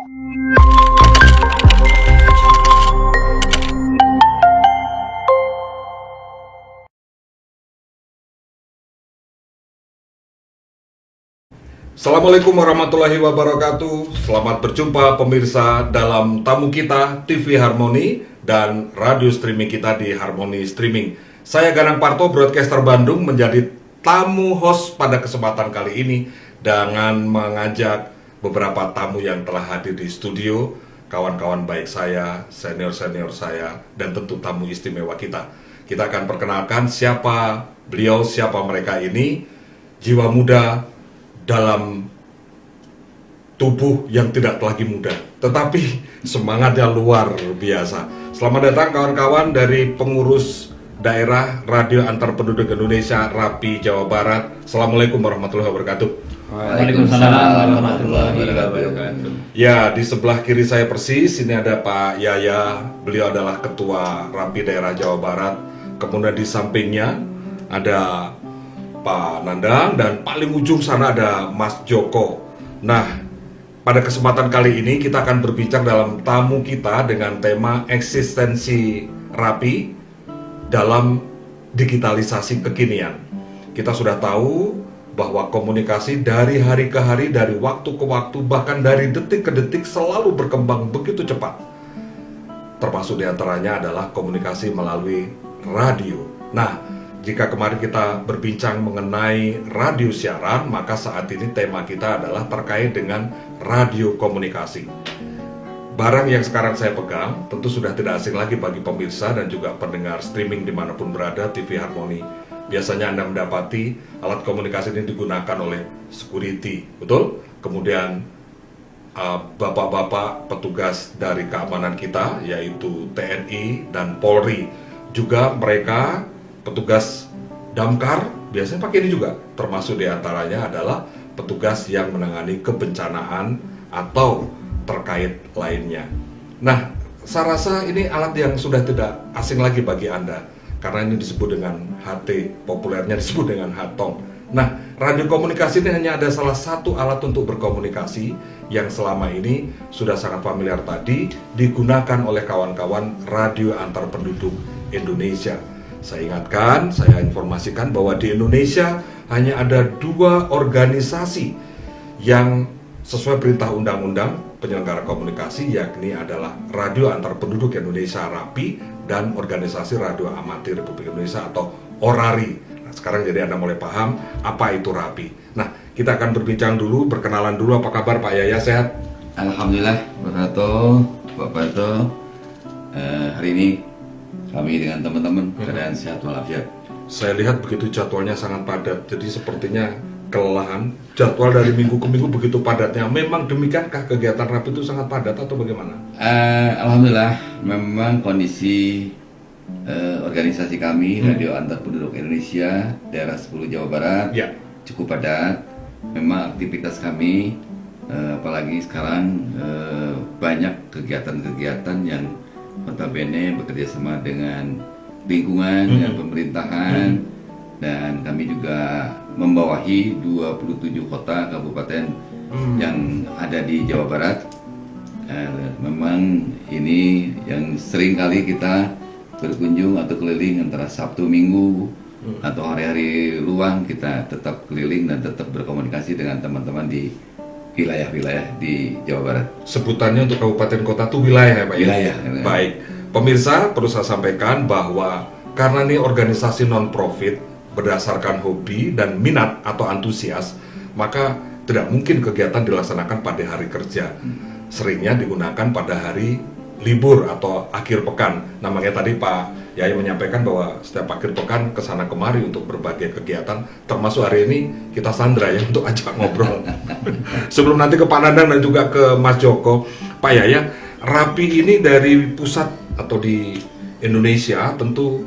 Assalamualaikum warahmatullahi wabarakatuh. Selamat berjumpa pemirsa dalam tamu kita TV Harmoni dan radio streaming kita di Harmoni Streaming. Saya Ganang Parto, broadcaster Bandung, menjadi tamu host pada kesempatan kali ini dengan mengajak beberapa tamu yang telah hadir di studio, kawan-kawan baik saya, senior-senior saya, dan tentu tamu istimewa kita. Kita akan perkenalkan siapa beliau, siapa mereka ini. Jiwa muda dalam tubuh yang tidak lagi muda, tetapi semangatnya luar biasa. Selamat datang kawan-kawan dari pengurus daerah Radio Antar Penduduk Indonesia RAPI Jawa Barat. Assalamualaikum warahmatullahi wabarakatuh. Waalaikumsalam warahmatullahi wabarakatuh. Ya, di sebelah kiri saya persis ini ada Pak Yaya. Beliau adalah Ketua RAPI Daerah Jawa Barat. Kemudian di sampingnya ada Pak Nandang, dan paling ujung sana ada Mas Joko. Nah, pada kesempatan kali ini kita akan berbincang dalam tamu kita dengan tema eksistensi RAPI dalam digitalisasi kekinian. Kita sudah tahu bahwa komunikasi dari hari ke hari, dari waktu ke waktu, bahkan dari detik ke detik selalu berkembang begitu cepat. Termasuk diantaranya adalah komunikasi melalui radio. Nah, jika kemarin kita berbincang mengenai radio siaran, maka saat ini tema kita adalah terkait dengan radio komunikasi. Barang yang sekarang saya pegang tentu sudah tidak asing lagi bagi pemirsa dan juga pendengar streaming dimanapun berada TV Harmoni. Biasanya Anda mendapati alat komunikasi ini digunakan oleh security, betul? Kemudian bapak-bapak petugas dari keamanan kita, yaitu TNI dan Polri. Juga mereka petugas damkar biasanya pakai ini juga, termasuk diantaranya adalah petugas yang menangani kebencanaan atau terkait lainnya. Nah, saya rasa ini alat yang sudah tidak asing lagi bagi Anda, karena ini disebut dengan HT, populernya disebut dengan Hatong. Nah, radio komunikasi ini hanya ada salah satu alat untuk berkomunikasi yang selama ini sudah sangat familiar tadi, digunakan oleh kawan-kawan Radio Antar Penduduk Indonesia. Saya ingatkan, saya informasikan bahwa di Indonesia hanya ada 2 organisasi yang sesuai perintah undang-undang penyelenggara komunikasi, yakni adalah Radio Antar Penduduk Indonesia RAPI dan Organisasi Radio Amatir Republik Indonesia atau ORARI. Nah, sekarang jadi Anda mulai paham apa itu RAPI. Nah, kita akan berbincang dulu, berkenalan dulu. Apa kabar Pak Yaya, sehat? Alhamdulillah, Pak Parto. Hari ini kami dengan teman-teman keadaan sehat walafiat. Saya lihat begitu jadwalnya sangat padat, jadi sepertinya kelelahan. Jadwal dari minggu ke minggu begitu padatnya. Memang demikankah kegiatan RAPI itu sangat padat atau bagaimana? Alhamdulillah, memang kondisi organisasi kami Radio Antar Penduduk Indonesia daerah 10 Jawa Barat cukup padat. Memang aktivitas kami apalagi sekarang banyak kegiatan-kegiatan yang notabene bekerjasama dengan lingkungan, dengan pemerintahan, dan kami juga membawahi 27 kota kabupaten yang ada di Jawa Barat. Memang ini yang sering kali kita berkunjung atau keliling antara Sabtu Minggu atau hari-hari luang, kita tetap keliling dan tetap berkomunikasi dengan teman-teman di wilayah-wilayah di Jawa Barat. Sebutannya untuk kabupaten kota itu wilayah ya Pak? Wilayah. Baik, pemirsa perlu saya sampaikan bahwa karena ini organisasi non-profit berdasarkan hobi dan minat atau antusias, maka tidak mungkin kegiatan dilaksanakan pada hari kerja. Seringnya digunakan pada hari libur atau akhir pekan. Nah, makanya tadi Pak Yaya menyampaikan bahwa setiap akhir pekan kesana kemari untuk berbagai kegiatan, termasuk hari ini kita sandra ya untuk ajak ngobrol. Sebelum nanti ke Pak Nandang dan juga ke Mas Joko, Pak Yaya, RAPI ini dari pusat atau di Indonesia tentu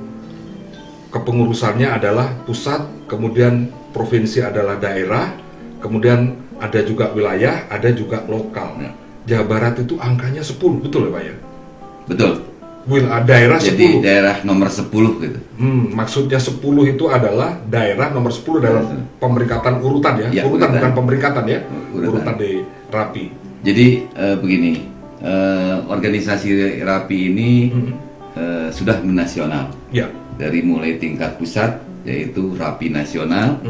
kepengurusannya adalah pusat, kemudian provinsi adalah daerah, kemudian ada juga wilayah, ada juga lokal. Jawa Barat itu angkanya 10, betul ya Pak ya? Betul. Daerah Jadi 10. daerah nomor 10 gitu. Maksudnya 10 itu adalah daerah nomor 10 dalam pemeringkatan urutan ya? Ya, urutan bukan pemeringkatan ya? Urutan Urutan di RAPI. Jadi begini, organisasi Rapi ini sudah menasional. Ya. Dari mulai tingkat pusat yaitu Rapi nasional,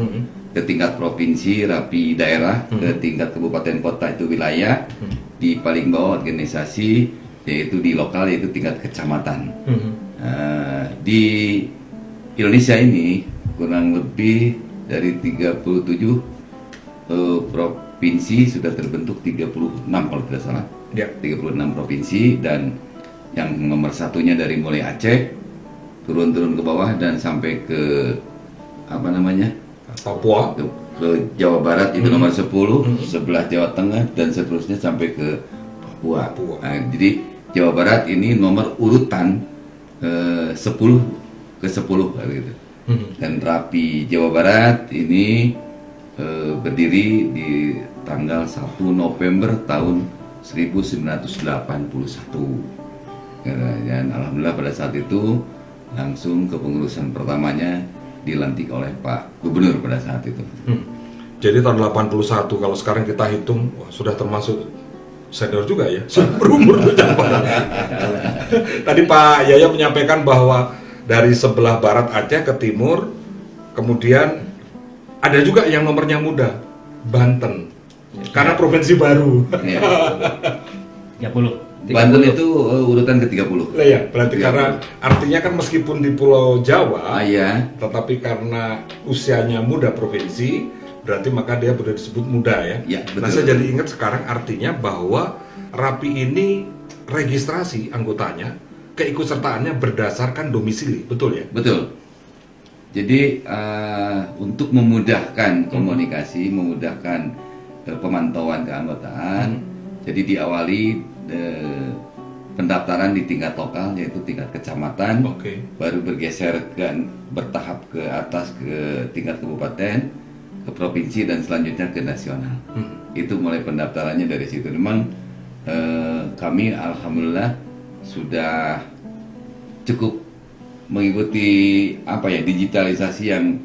ke tingkat provinsi Rapi daerah, ke tingkat kabupaten kota itu wilayah, di paling bawah organisasi yaitu di lokal yaitu tingkat kecamatan. Di Indonesia ini kurang lebih dari 37 provinsi sudah terbentuk, 36 kalau tidak salah. Ya. 36 provinsi, dan yang nomor satunya dari mulai Aceh turun ke bawah dan sampai ke Papua, ke Jawa Barat itu nomor 10, sebelah Jawa Tengah dan seterusnya sampai ke Papua. Nah, jadi Jawa Barat ini nomor urutan 10 ke 10 gitu. Dan Rapi Jawa Barat ini berdiri di tanggal 1 November tahun 1981. Dan alhamdulillah pada saat itu langsung kepengurusan pertamanya dilantik oleh Pak Gubernur pada saat itu. Jadi tahun 81, kalau sekarang kita hitung, wah, sudah termasuk senior juga ya, sudah berumur Jawa. Tadi Pak Yaya menyampaikan bahwa dari sebelah barat Aceh ke timur, kemudian ada juga yang nomornya muda, Banten, karena provinsi baru. Ya. 30. Banten itu urutan ke-30. Lah ya, berarti karena artinya kan meskipun di Pulau Jawa, Ya. tetapi karena usianya muda provinsi, berarti maka dia boleh disebut muda ya. Ya, betul. Nah, saya jadi ingat sekarang artinya bahwa Rapi ini registrasi anggotanya, keikutsertaannya berdasarkan domisili, betul ya? Betul. Jadi untuk memudahkan komunikasi, memudahkan pemantauan keanggotaan, jadi diawali pendaftaran di tingkat lokal yaitu tingkat kecamatan, baru bergeser bertahap ke atas ke tingkat kabupaten, ke provinsi, dan selanjutnya ke nasional. Itu mulai pendaftarannya dari situ. Memang kami alhamdulillah sudah cukup mengikuti digitalisasi yang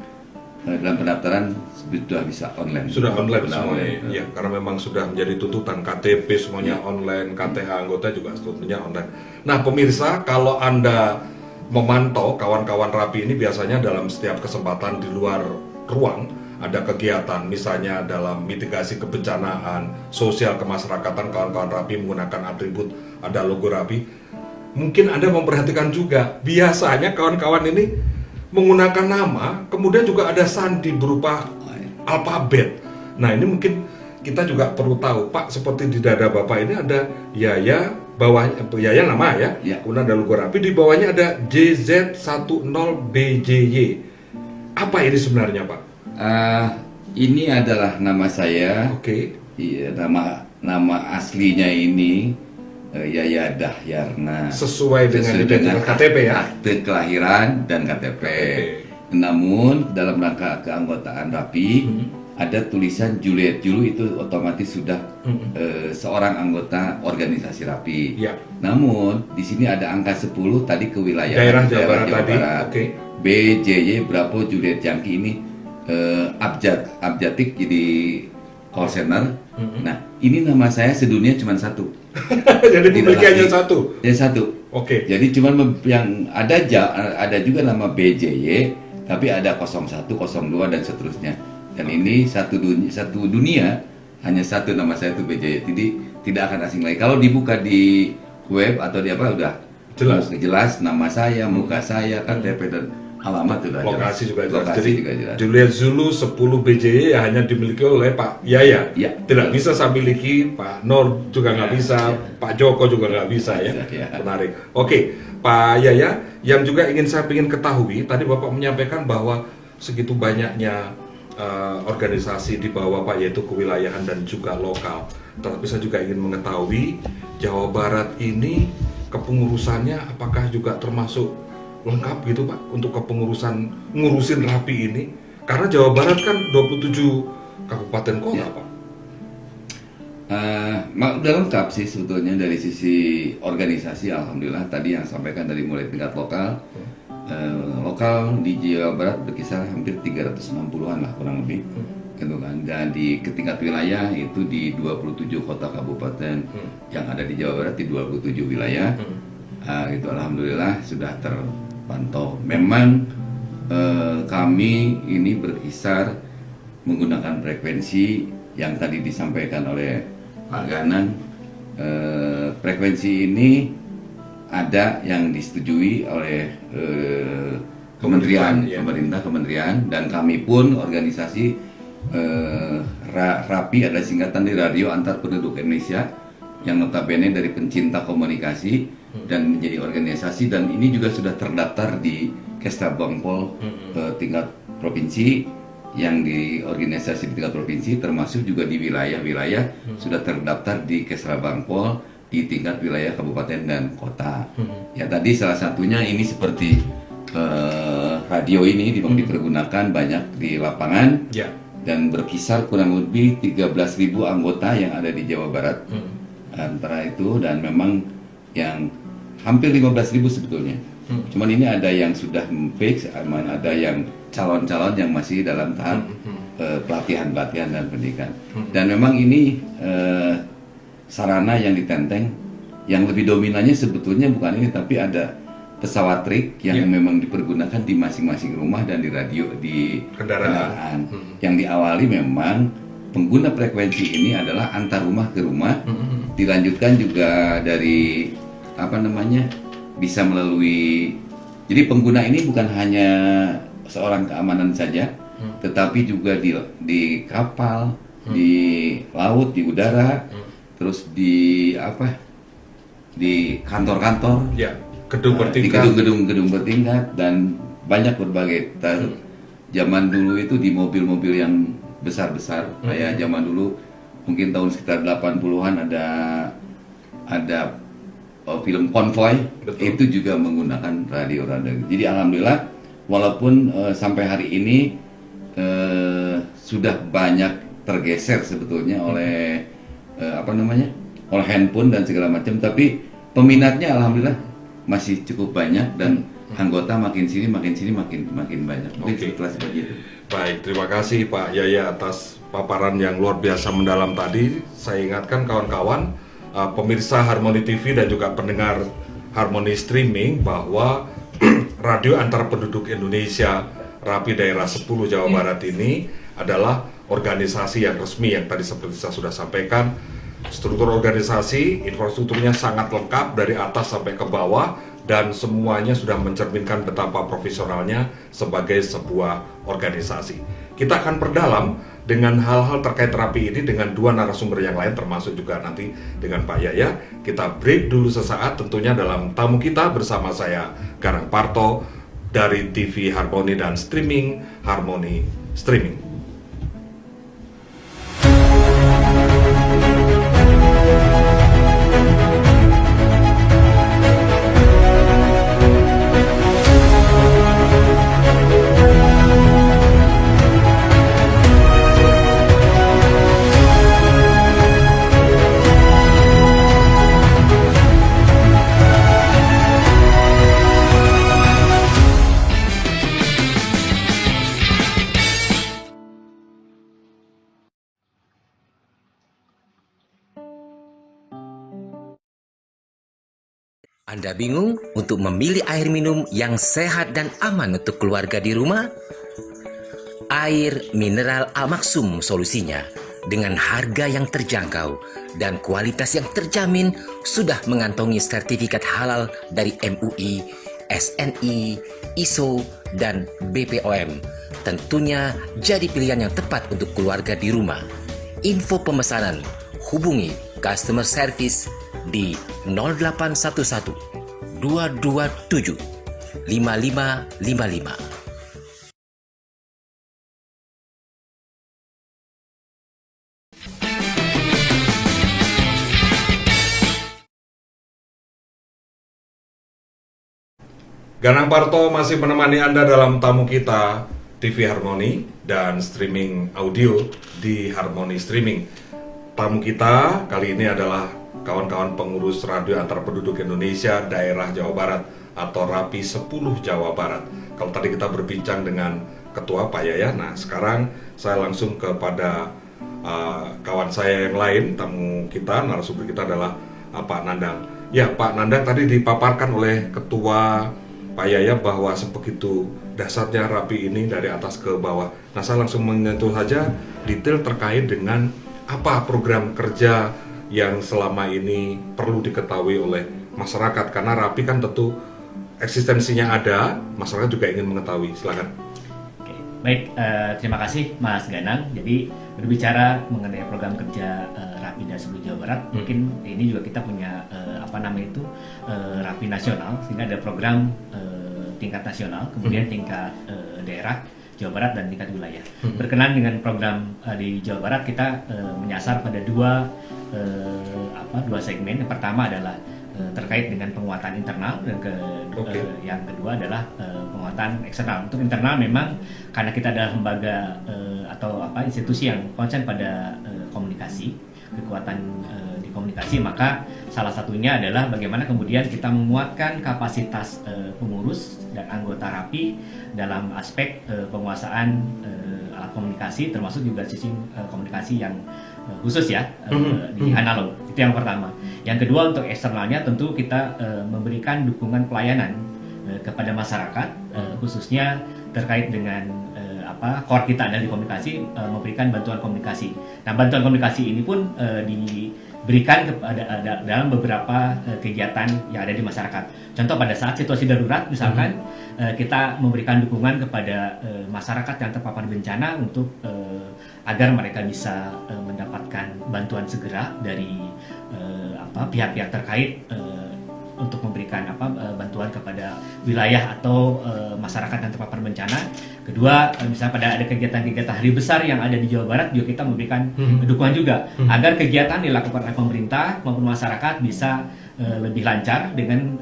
dalam pendaftaran sudah bisa online. Sudah online semuanya, ya, karena memang sudah menjadi tuntutan. KTP semuanya online, KTA anggota juga semuanya online. Nah pemirsa, kalau Anda memantau kawan-kawan Rapi ini biasanya dalam setiap kesempatan di luar ruang ada kegiatan, misalnya dalam mitigasi kebencanaan, sosial kemasyarakatan, kawan-kawan Rapi menggunakan atribut, ada logo Rapi. Mungkin Anda memperhatikan juga, biasanya kawan-kawan ini menggunakan nama, kemudian juga ada sandi berupa alfabet. Nah ini mungkin kita juga perlu tahu, Pak, seperti di dada Bapak ini ada Yaya, bawahnya Yaya nama ya, kemudian ada logo Rapi, di bawahnya ada JZ10BJY. Apa ini sebenarnya, Pak? Ini adalah nama saya. Iya, nama aslinya ini Yaya Dahyarna. Sesuai dengan KTP ya? Akte kelahiran dan KTP. Namun dalam rangka keanggotaan Rapi ada tulisan Juliet Julu, itu otomatis sudah seorang anggota organisasi Rapi. Namun di sini ada angka 10 tadi ke wilayah daerah Jawa Barat tadi. BJY Bravo Juliet Yankee ini abjatik jadi call center. Nah ini nama saya sedunia cuma satu. Jadi memiliki hanya satu. Satu. Jadi cuma yang ada juga nama BJY, tapi ada 01, 02 dan seterusnya. Dan ini satu dunia hanya satu nama saya itu BJY. Jadi tidak akan asing lagi. Kalau dibuka di web atau di apa udah jelas nama saya, muka saya, KTP dan alamat sudah jelas. Lokasi juga jelas. Lokasi Jadi juga jelas. Juliet Zulu 10 BJY ya hanya dimiliki oleh Pak Yaya. Tidak bisa saya miliki, Pak Nur juga nggak bisa, Pak Joko juga nggak bisa ya. Menarik. Pak Yaya, yang juga ingin saya ketahui, tadi Bapak menyampaikan bahwa segitu banyaknya organisasi di bawah Pak, yaitu kewilayahan dan juga lokal. Tetapi saya juga ingin mengetahui Jawa Barat ini kepengurusannya apakah juga termasuk lengkap gitu Pak untuk kepengurusan ngurusin Rapi ini, karena Jawa Barat kan 27 kabupaten kota Pak. Udah lengkap sih sebetulnya dari sisi organisasi. Alhamdulillah tadi yang sampaikan dari mulai tingkat lokal, lokal di Jawa Barat berkisar hampir 360-an lah kurang lebih. gitu kan. Dan di tingkat wilayah itu di 27 kota kabupaten yang ada di Jawa Barat, di 27 wilayah. Itu alhamdulillah sudah terpantau. Memang kami ini berkisar menggunakan frekuensi yang tadi disampaikan oleh Pak Ganan. Frekuensi ini ada yang disetujui oleh kementerian, kementerian, dan kami pun organisasi RAPI adalah singkatan dari Radio Antar Penduduk Indonesia yang notabene dari pencinta komunikasi dan menjadi organisasi, dan ini juga sudah terdaftar di Kesbangpol tingkat provinsi, yang di organisasi di tingkat provinsi termasuk juga di wilayah-wilayah sudah terdaftar di Kesbangpol di tingkat wilayah kabupaten dan kota. Ya tadi salah satunya ini seperti radio ini dipergunakan banyak di lapangan dan berkisar kurang lebih 13.000 anggota yang ada di Jawa Barat antara itu, dan memang yang hampir 15.000 sebetulnya. Cuman ini ada yang sudah fix, ada yang calon-calon yang masih dalam tahap pelatihan dan pendidikan. Dan memang ini sarana yang ditenteng, yang lebih dominannya sebetulnya bukan ini, tapi ada pesawat trik yang memang dipergunakan di masing-masing rumah dan di radio, di kendaraan. Yang diawali memang pengguna frekuensi ini adalah antar rumah ke rumah, dilanjutkan juga dari bisa melalui, jadi pengguna ini bukan hanya seorang keamanan saja, tetapi juga di kapal, di laut, di udara, terus di kantor-kantor, di gedung-gedung bertingkat, dan banyak berbagai. Zaman dulu itu di mobil-mobil yang besar-besar, kayak zaman dulu mungkin tahun sekitar 80-an ada film Konvoy, itu juga menggunakan radio. Jadi alhamdulillah walaupun sampai hari ini sudah banyak tergeser sebetulnya oleh oleh handphone dan segala macam, tapi peminatnya alhamdulillah masih cukup banyak, dan anggota makin sini makin banyak. Mungkin seperti itu. Baik, terima kasih Pak Yaya atas paparan yang luar biasa mendalam tadi. Saya ingatkan kawan-kawan, pemirsa Harmoni TV dan juga pendengar Harmoni Streaming, bahwa Radio Antar Penduduk Indonesia RAPI Daerah 10 Jawa Barat ini adalah organisasi yang resmi yang tadi seperti saya sudah sampaikan. Struktur organisasi, infrastrukturnya sangat lengkap dari atas sampai ke bawah, dan semuanya sudah mencerminkan betapa profesionalnya sebagai sebuah organisasi. Kita akan perdalam dengan hal-hal terkait terapi ini dengan dua narasumber yang lain, termasuk juga nanti dengan Pak Yaya. Kita break dulu sesaat tentunya dalam tamu kita bersama saya, Garang Parto, dari TV Harmoni dan Streaming Harmoni Streaming. Anda bingung untuk memilih air minum yang sehat dan aman untuk keluarga di rumah? Air mineral Al-Maksum solusinya. Dengan harga yang terjangkau dan kualitas yang terjamin, sudah mengantongi sertifikat halal dari MUI, SNI, ISO, dan BPOM. Tentunya jadi pilihan yang tepat untuk keluarga di rumah. Info pemesanan, hubungi customer service di 0811 227 5555. Garang Parto masih menemani Anda dalam tamu kita TV Harmoni dan streaming audio di Harmoni Streaming. Tamu kita kali ini adalah kawan-kawan pengurus Radio Antar Penduduk Indonesia Daerah Jawa Barat atau RAPI 10 Jawa Barat. Kalau tadi kita berbincang dengan Ketua Pak Yaya. Nah, sekarang saya langsung kepada kawan saya yang lain, tamu kita, narasumber kita adalah Pak Nandang. Ya, Pak Nandang tadi dipaparkan oleh Ketua Pak Yaya bahwa sebegitu dasarnya Rapi ini dari atas ke bawah. Nah, saya langsung menyentuh saja detail terkait dengan apa program kerja yang selama ini perlu diketahui oleh masyarakat, karena Rapi kan tentu eksistensinya ada, masyarakat juga ingin mengetahui. Silakan. Oke, baik, terima kasih Mas Ganang. Jadi berbicara mengenai program kerja Rapi Dasbul Jawa Barat, mungkin ini juga kita punya Rapi nasional, sehingga ada program tingkat nasional, kemudian tingkat daerah Jawa Barat dan tingkat wilayah. Berkenan dengan program di Jawa Barat, kita menyasar pada dua segmen. Yang pertama adalah terkait dengan penguatan internal, dan yang kedua adalah penguatan eksternal. Untuk internal memang karena kita adalah lembaga atau institusi yang konsen pada komunikasi, kekuatan di komunikasi, maka salah satunya adalah bagaimana kemudian kita menguatkan kapasitas pengurus dan anggota Rapi dalam aspek penguasaan alat komunikasi, termasuk juga sistem komunikasi yang khusus ya, di analog. Itu yang pertama. Yang kedua, untuk eksternalnya tentu kita memberikan dukungan pelayanan kepada masyarakat, khususnya terkait dengan core kita adalah di komunikasi, memberikan bantuan komunikasi. Nah, bantuan komunikasi ini pun diberikan dalam beberapa kegiatan yang ada di masyarakat. Contoh, pada saat situasi darurat misalkan, kita memberikan dukungan kepada masyarakat yang terpapar bencana untuk agar mereka bisa mendapatkan bantuan segera dari pihak-pihak terkait untuk memberikan bantuan kepada wilayah atau masyarakat yang terpapar bencana. Kedua, misalnya pada ada kegiatan-kegiatan hari besar yang ada di Jawa Barat, juga kita memberikan dukungan juga agar kegiatan dilakukan oleh pemerintah maupun masyarakat bisa lebih lancar dengan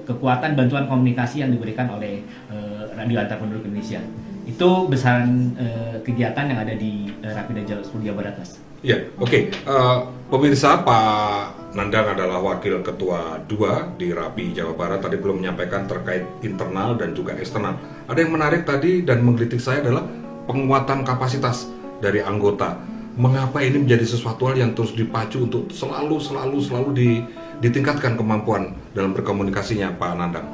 kekuatan bantuan komunikasi yang diberikan oleh Radio Antar Penduduk Indonesia. Itu besaran kegiatan yang ada di Rapi Dasbul Jawa Barat, Mas. Ya, oke. Pemirsa, Pak Nandang adalah Wakil Ketua 2 di Rapi Jawa Barat. Tadi belum menyampaikan terkait internal dan juga eksternal. Ada yang menarik tadi dan menggelitik saya adalah penguatan kapasitas dari anggota. Mengapa ini menjadi sesuatu hal yang terus dipacu untuk selalu ditingkatkan kemampuan dalam berkomunikasinya, Pak Nandang?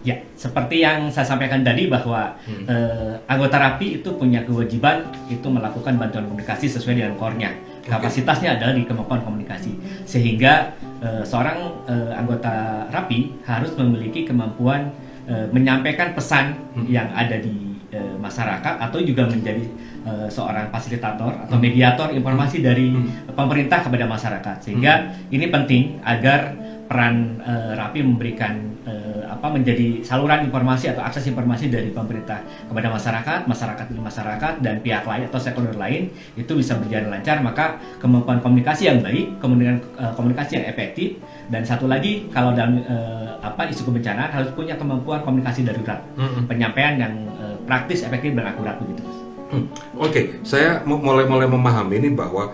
Ya, seperti yang saya sampaikan tadi bahwa anggota Rapi itu punya kewajiban itu melakukan bantuan komunikasi sesuai dengan core-nya. Kapasitasnya adalah di kemampuan komunikasi. Sehingga seorang anggota Rapi harus memiliki kemampuan menyampaikan pesan yang ada di masyarakat, atau juga menjadi seorang fasilitator atau mediator informasi dari pemerintah kepada masyarakat. Sehingga ini penting agar peran Rapi memberikan menjadi saluran informasi atau akses informasi dari pemerintah kepada masyarakat dan pihak lain atau stakeholder lain itu bisa berjalan lancar. Maka kemampuan komunikasi yang baik, kemudian komunikasi yang efektif, dan satu lagi kalau dalam isu kebencanaan harus punya kemampuan komunikasi darurat, penyampaian yang praktis, efektif, dan akurat begitu. Oke, saya mulai memahami ini bahwa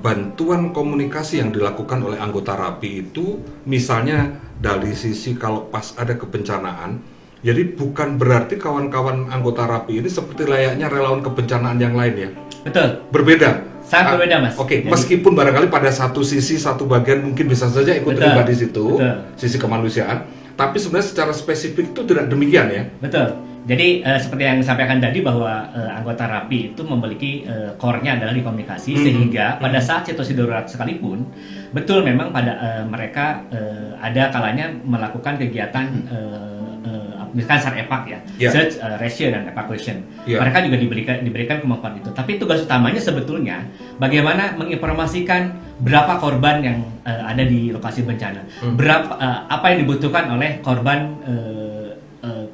bantuan komunikasi yang dilakukan oleh anggota Rapi itu misalnya dari sisi kalau pas ada kebencanaan, jadi bukan berarti kawan-kawan anggota Rapi ini seperti layaknya relawan kebencanaan yang lain ya? Betul. Berbeda? Sangat berbeda, Mas. Oke, meskipun barangkali pada satu sisi, satu bagian mungkin bisa saja ikut terlibat di situ, sisi kemanusiaan, tapi sebenarnya secara spesifik itu tidak demikian ya? Betul. Jadi seperti yang disampaikan tadi bahwa anggota Rapi itu memiliki core-nya adalah di komunikasi, sehingga pada saat situasi darurat sekalipun, betul memang pada mereka ada kalanya melakukan kegiatan misalkan SAR-EPAC ya, search, rescue, dan evacuation. Mereka juga diberikan kemampuan itu. Tapi tugas utamanya sebetulnya bagaimana menginformasikan berapa korban yang ada di lokasi bencana, berapa apa yang dibutuhkan oleh korban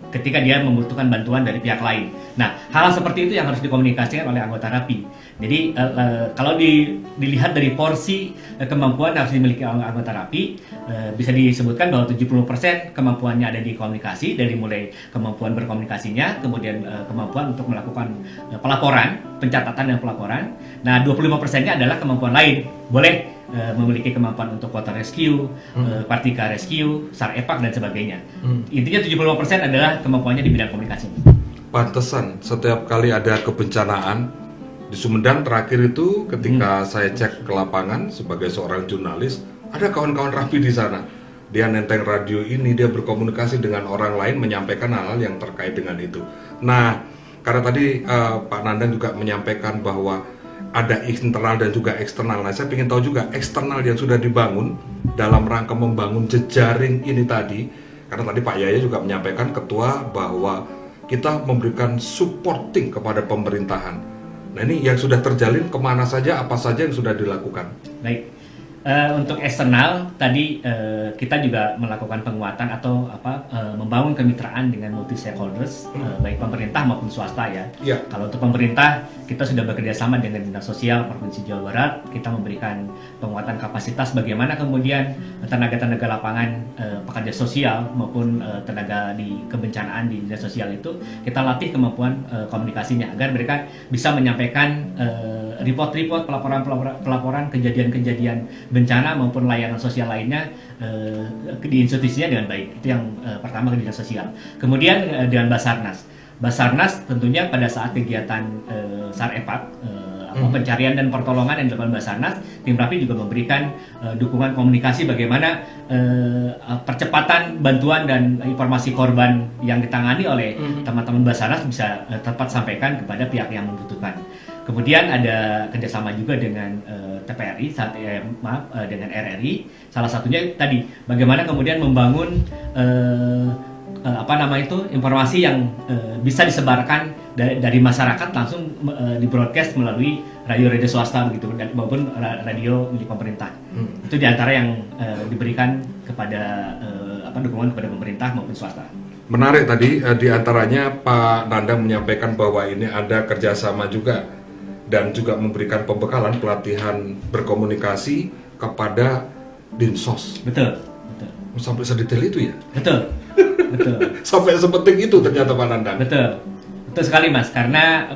ketika dia membutuhkan bantuan dari pihak lain. Nah, hal seperti itu yang harus dikomunikasikan oleh anggota Rapi. Jadi kalau dilihat dari porsi kemampuan yang harus dimiliki oleh anggota Rapi, bisa disebutkan bahwa 70% kemampuannya ada di komunikasi, dari mulai kemampuan berkomunikasinya, kemudian kemampuan untuk melakukan pelaporan, pencatatan dan pelaporan. Nah, 25%-nya adalah kemampuan lain. Boleh memiliki kemampuan untuk water rescue, partika rescue, SAR-EPAC, dan sebagainya. Intinya 75% adalah kemampuannya di bidang komunikasi. pantesan setiap kali ada kebencanaan di Sumedang terakhir itu ketika saya cek ke lapangan sebagai seorang jurnalis, ada kawan-kawan rapi di sana. Dia nenteng radio ini, dia berkomunikasi dengan orang lain menyampaikan hal-hal yang terkait dengan itu. Nah, karena tadi Pak Nandang juga menyampaikan bahwa ada internal dan juga eksternal. Nah, saya ingin tahu juga eksternal yang sudah dibangun dalam rangka membangun jejaring ini tadi. Karena tadi Pak Yaya juga menyampaikan ketua bahwa kita memberikan supporting kepada pemerintahan. Nah, ini yang sudah terjalin kemana saja, apa saja yang sudah dilakukan? Baik. Untuk eksternal tadi kita juga melakukan penguatan atau membangun kemitraan dengan multi stakeholders baik pemerintah maupun swasta ya. Kalau untuk pemerintah kita sudah bekerja sama dengan Dinas Sosial Provinsi Jawa Barat, kita memberikan penguatan kapasitas bagaimana kemudian tenaga-tenaga lapangan pekerja sosial maupun tenaga di kebencanaan di Dinas Sosial itu kita latih kemampuan komunikasinya agar mereka bisa menyampaikan report-report, pelaporan kejadian-kejadian bencana maupun layanan sosial lainnya di institusinya dengan baik. Itu yang pertama ke Dinas Sosial. Kemudian dengan Basarnas. Basarnas tentunya pada saat kegiatan SAR-EPAT, pencarian dan pertolongan yang dilakukan Basarnas, tim Rapi juga memberikan dukungan komunikasi bagaimana percepatan bantuan dan informasi korban yang ditangani oleh teman-teman Basarnas bisa tepat sampaikan kepada pihak yang membutuhkan. Kemudian ada kerjasama juga dengan TPRI, dengan RRI. Salah satunya tadi bagaimana kemudian membangun informasi yang bisa disebarkan dari masyarakat langsung di broadcast melalui radio-radio swasta begitu maupun radio milik pemerintah. Itu diantara yang diberikan kepada dukungan kepada pemerintah maupun swasta. Menarik tadi diantaranya Pak Nandang menyampaikan bahwa ini ada kerjasama juga dan juga memberikan pembekalan pelatihan berkomunikasi kepada Dinsos. Betul. Sampai sedetail itu ya? Betul. Sampai sepenting itu ternyata Pak Nandang. Betul sekali Mas, karena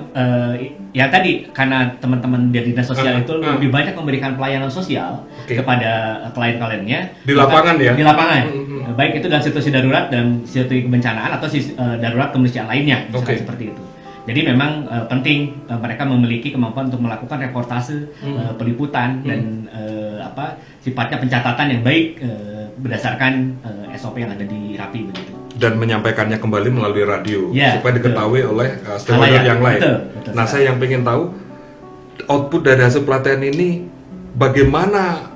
ya tadi karena teman-teman dari Dinas Sosial itu lebih banyak memberikan pelayanan sosial kepada klien-kliennya di lapangan ya? Di lapangan, baik itu dalam situasi darurat dan situasi kebencanaan atau darurat kemanusiaan lainnya, seperti itu. Jadi memang penting mereka memiliki kemampuan untuk melakukan reportase, peliputan dan sifatnya pencatatan yang baik berdasarkan SOP yang ada di Rapi begitu. Dan menyampaikannya kembali melalui radio supaya diketahui oleh stakeholder yang lain. Betul nah, saya yang ingin tahu output dari hasil pelatihan ini bagaimana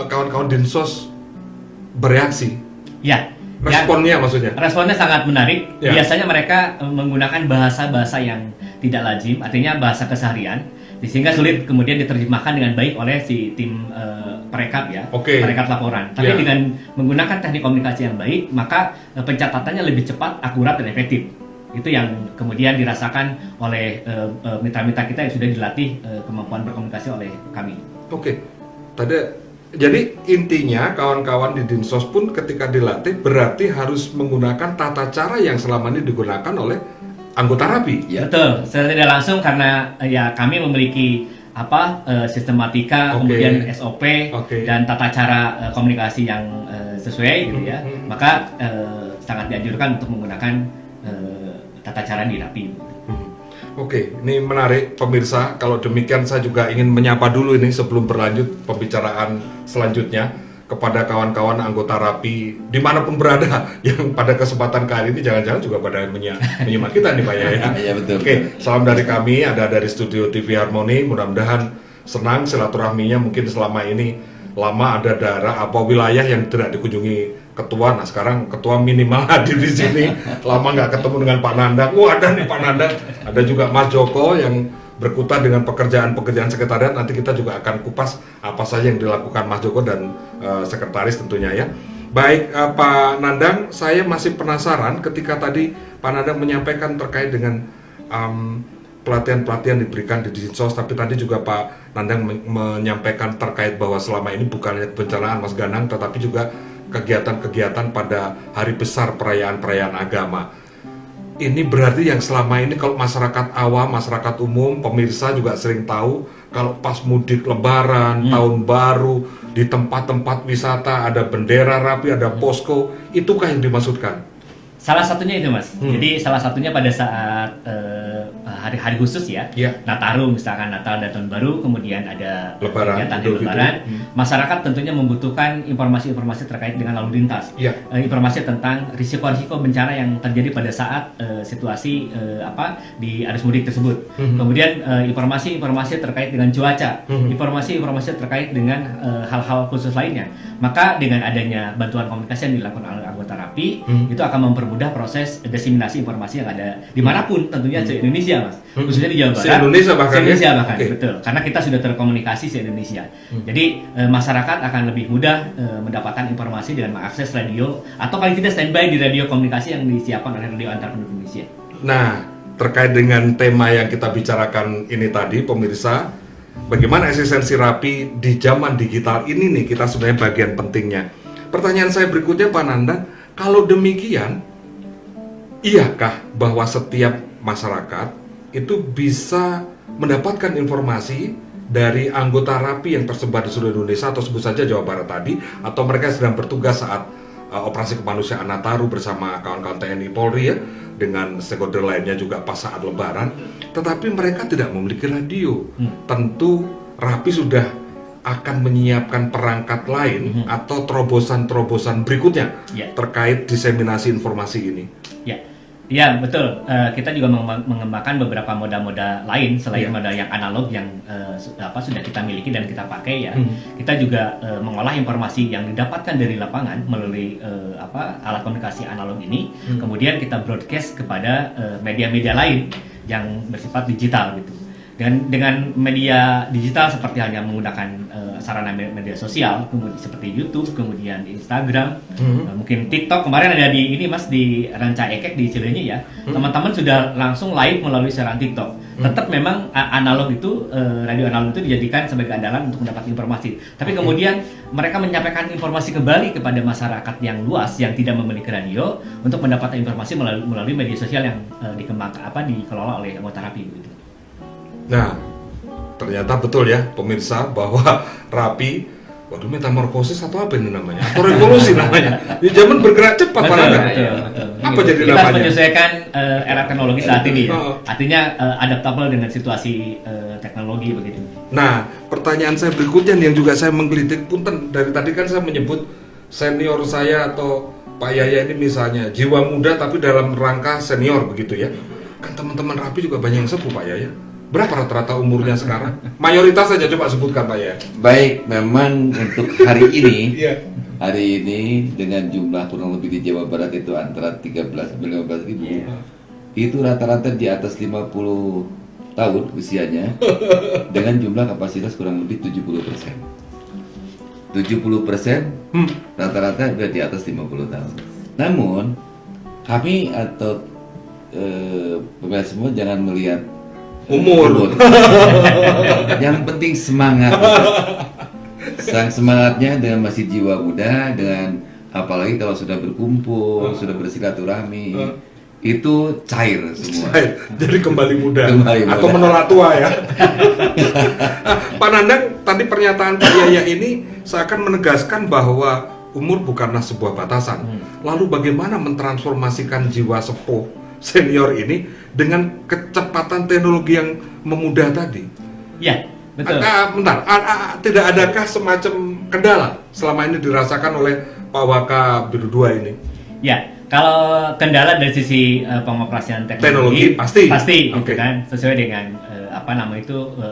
kawan-kawan Dinsos bereaksi? Ya. Responnya maksudnya? Responnya sangat menarik. Biasanya mereka menggunakan bahasa-bahasa yang tidak lazim, artinya bahasa keseharian, sehingga sulit kemudian diterjemahkan dengan baik oleh si tim perekap perekap laporan. Tapi dengan menggunakan teknik komunikasi yang baik, maka pencatatannya lebih cepat, akurat, dan efektif. Itu yang kemudian dirasakan oleh mitra-mitra kita yang sudah dilatih kemampuan berkomunikasi oleh kami. Jadi intinya kawan-kawan di Dinsos pun ketika dilatih berarti harus menggunakan tata cara yang selama ini digunakan oleh anggota Rapi. Betul, secara tidak langsung karena ya kami memiliki sistematika, kemudian SOP dan tata cara komunikasi yang sesuai gitu ya. Maka sangat dianjurkan untuk menggunakan tata cara di Rapi. Ini menarik pemirsa. Kalau demikian saya juga ingin menyapa dulu ini sebelum berlanjut pembicaraan selanjutnya kepada kawan-kawan anggota Rapi dimanapun berada yang pada kesempatan kali ini jangan-jangan juga pada menyimak kita nih Pak Yaya. Iya betul. Salam dari kami, ada dari studio TV Harmoni. Mudah-mudahan senang silaturahminya mungkin selama ini lama ada daerah apa wilayah yang tidak dikunjungi ketua. Nah sekarang ketua minimal hadir di sini. Lama nggak ketemu dengan Pak Nandang. Ada nih Pak Nandang. Ada juga Mas Joko yang berkutat dengan pekerjaan-pekerjaan sekretariat. Nanti kita juga akan kupas apa saja yang dilakukan Mas Joko dan sekretaris tentunya ya. Baik Pak Nandang, saya masih penasaran ketika tadi Pak Nandang menyampaikan terkait dengan pelatihan-pelatihan diberikan di Dinsos, tapi tadi juga Pak Nandang menyampaikan terkait bahwa selama ini bukannya kebencanaan Mas Ganang, tetapi juga kegiatan-kegiatan pada hari besar perayaan-perayaan agama. Ini berarti yang selama ini kalau masyarakat awam, masyarakat umum, pemirsa juga sering tahu kalau pas mudik lebaran, tahun baru, di tempat-tempat wisata ada bendera Rapi, ada posko, itukah yang dimaksudkan? Salah satunya itu Mas. Jadi salah satunya pada saat hari-hari khusus ya, Nataru misalkan Natal dan Tahun Baru, kemudian ada kegiatan Lebaran, masyarakat tentunya membutuhkan informasi-informasi terkait dengan lalu lintas, informasi tentang risiko-risiko bencana yang terjadi pada saat situasi di arus mudik tersebut. Kemudian informasi-informasi terkait dengan cuaca, informasi-informasi terkait dengan hal-hal khusus lainnya. Maka dengan adanya bantuan komunikasi yang dilakukan oleh anggota RAPI, itu akan mempermudah proses diseminasi informasi yang ada dimanapun, tentunya se-Indonesia Mas, khususnya di Jawa Barat. Se-Indonesia bahkan, Betul, karena kita sudah terkomunikasi se-Indonesia. Jadi masyarakat akan lebih mudah mendapatkan informasi dengan mengakses radio, atau paling tidak standby di radio komunikasi yang disiapkan oleh Radio Antar Penduduk Indonesia. Nah, terkait dengan tema yang kita bicarakan ini tadi, pemirsa, bagaimana eksistensi RAPI di zaman digital ini nih, kita sebenarnya bagian pentingnya. Pertanyaan saya berikutnya Pak Nandang, kalau demikian, iyakah bahwa setiap masyarakat itu bisa mendapatkan informasi dari anggota RAPI yang tersebar di seluruh Indonesia, atau sebut saja Jawa Barat tadi, atau mereka sedang bertugas saat operasi kemanusiaan Nataru bersama kawan-kawan TNI Polri ya, dengan stakeholder lainnya juga pas saat Lebaran, tetapi mereka tidak memiliki radio. Tentu RAPI sudah akan menyiapkan perangkat lain atau terobosan-terobosan berikutnya terkait diseminasi informasi ini. Ya betul. Kita juga mengembangkan beberapa moda-moda lain selain moda yang analog yang sudah kita miliki dan kita pakai ya. Kita juga mengolah informasi yang didapatkan dari lapangan melalui alat komunikasi analog ini. Kemudian kita broadcast kepada media-media lain yang bersifat digital gitu. Dan dengan media digital seperti halnya menggunakan sarana media sosial, kemudian seperti YouTube, kemudian Instagram, mungkin TikTok. Kemarin ada di ini Mas, di Ranca Ekek di Cileunyi ya, teman-teman sudah langsung live melalui siaran TikTok. Tetap memang analog itu, radio analog itu dijadikan sebagai andalan untuk mendapat informasi. Tapi kemudian mereka menyampaikan informasi kembali kepada masyarakat yang luas yang tidak memiliki radio untuk mendapatkan informasi melalui media sosial yang dikelola oleh anggota RAPI gitu. Nah, ternyata betul ya pemirsa bahwa RAPI, waduh, metamorfosis atau apa ini namanya? Atau revolusi namanya. Di zaman bergerak cepat Pak Nandang. Apa jadi kita namanya? menyesuaikan era teknologi saat ini ya. Artinya adaptable dengan situasi teknologi begitu. Nah, pertanyaan saya berikutnya yang juga saya menggelitik, punten, dari tadi kan saya menyebut senior saya atau Pak Yaya ini misalnya jiwa muda tapi dalam rangka senior begitu ya. Kan teman-teman RAPI juga banyak yang sepuh Pak Yaya. Berapa rata-rata umurnya sekarang? Mayoritas saja coba sebutkan Pak Yaya. Baik, memang untuk hari ini dengan jumlah kurang lebih di Jawa Barat itu antara 13 sampai 15 ribu, itu rata-rata di atas 50 tahun usianya, dengan jumlah kapasitas kurang lebih 70%. 70% rata-rata sudah di atas 50 tahun. Namun kami atau pemirsa semua jangan melihat umur. Yang penting semangat. Sang semangatnya dengan masih jiwa muda, dengan apalagi kalau sudah berkumpul, sudah bersilaturahmi, itu cair semua. Jadi kembali muda. Atau menolak tua ya. Pak Nandang, tadi pernyataan Pak Yaya ini seakan menegaskan bahwa umur bukanlah sebuah batasan. Lalu bagaimana mentransformasikan jiwa sepuh senior ini dengan kecepatan teknologi yang memudah tadi? Ya, betul. Bentar, tidak adakah semacam kendala selama ini dirasakan oleh Pak Waka Biru 2 ini? Ya, kalau kendala dari sisi pengoperasian teknologi pasti gitu kan, sesuai dengan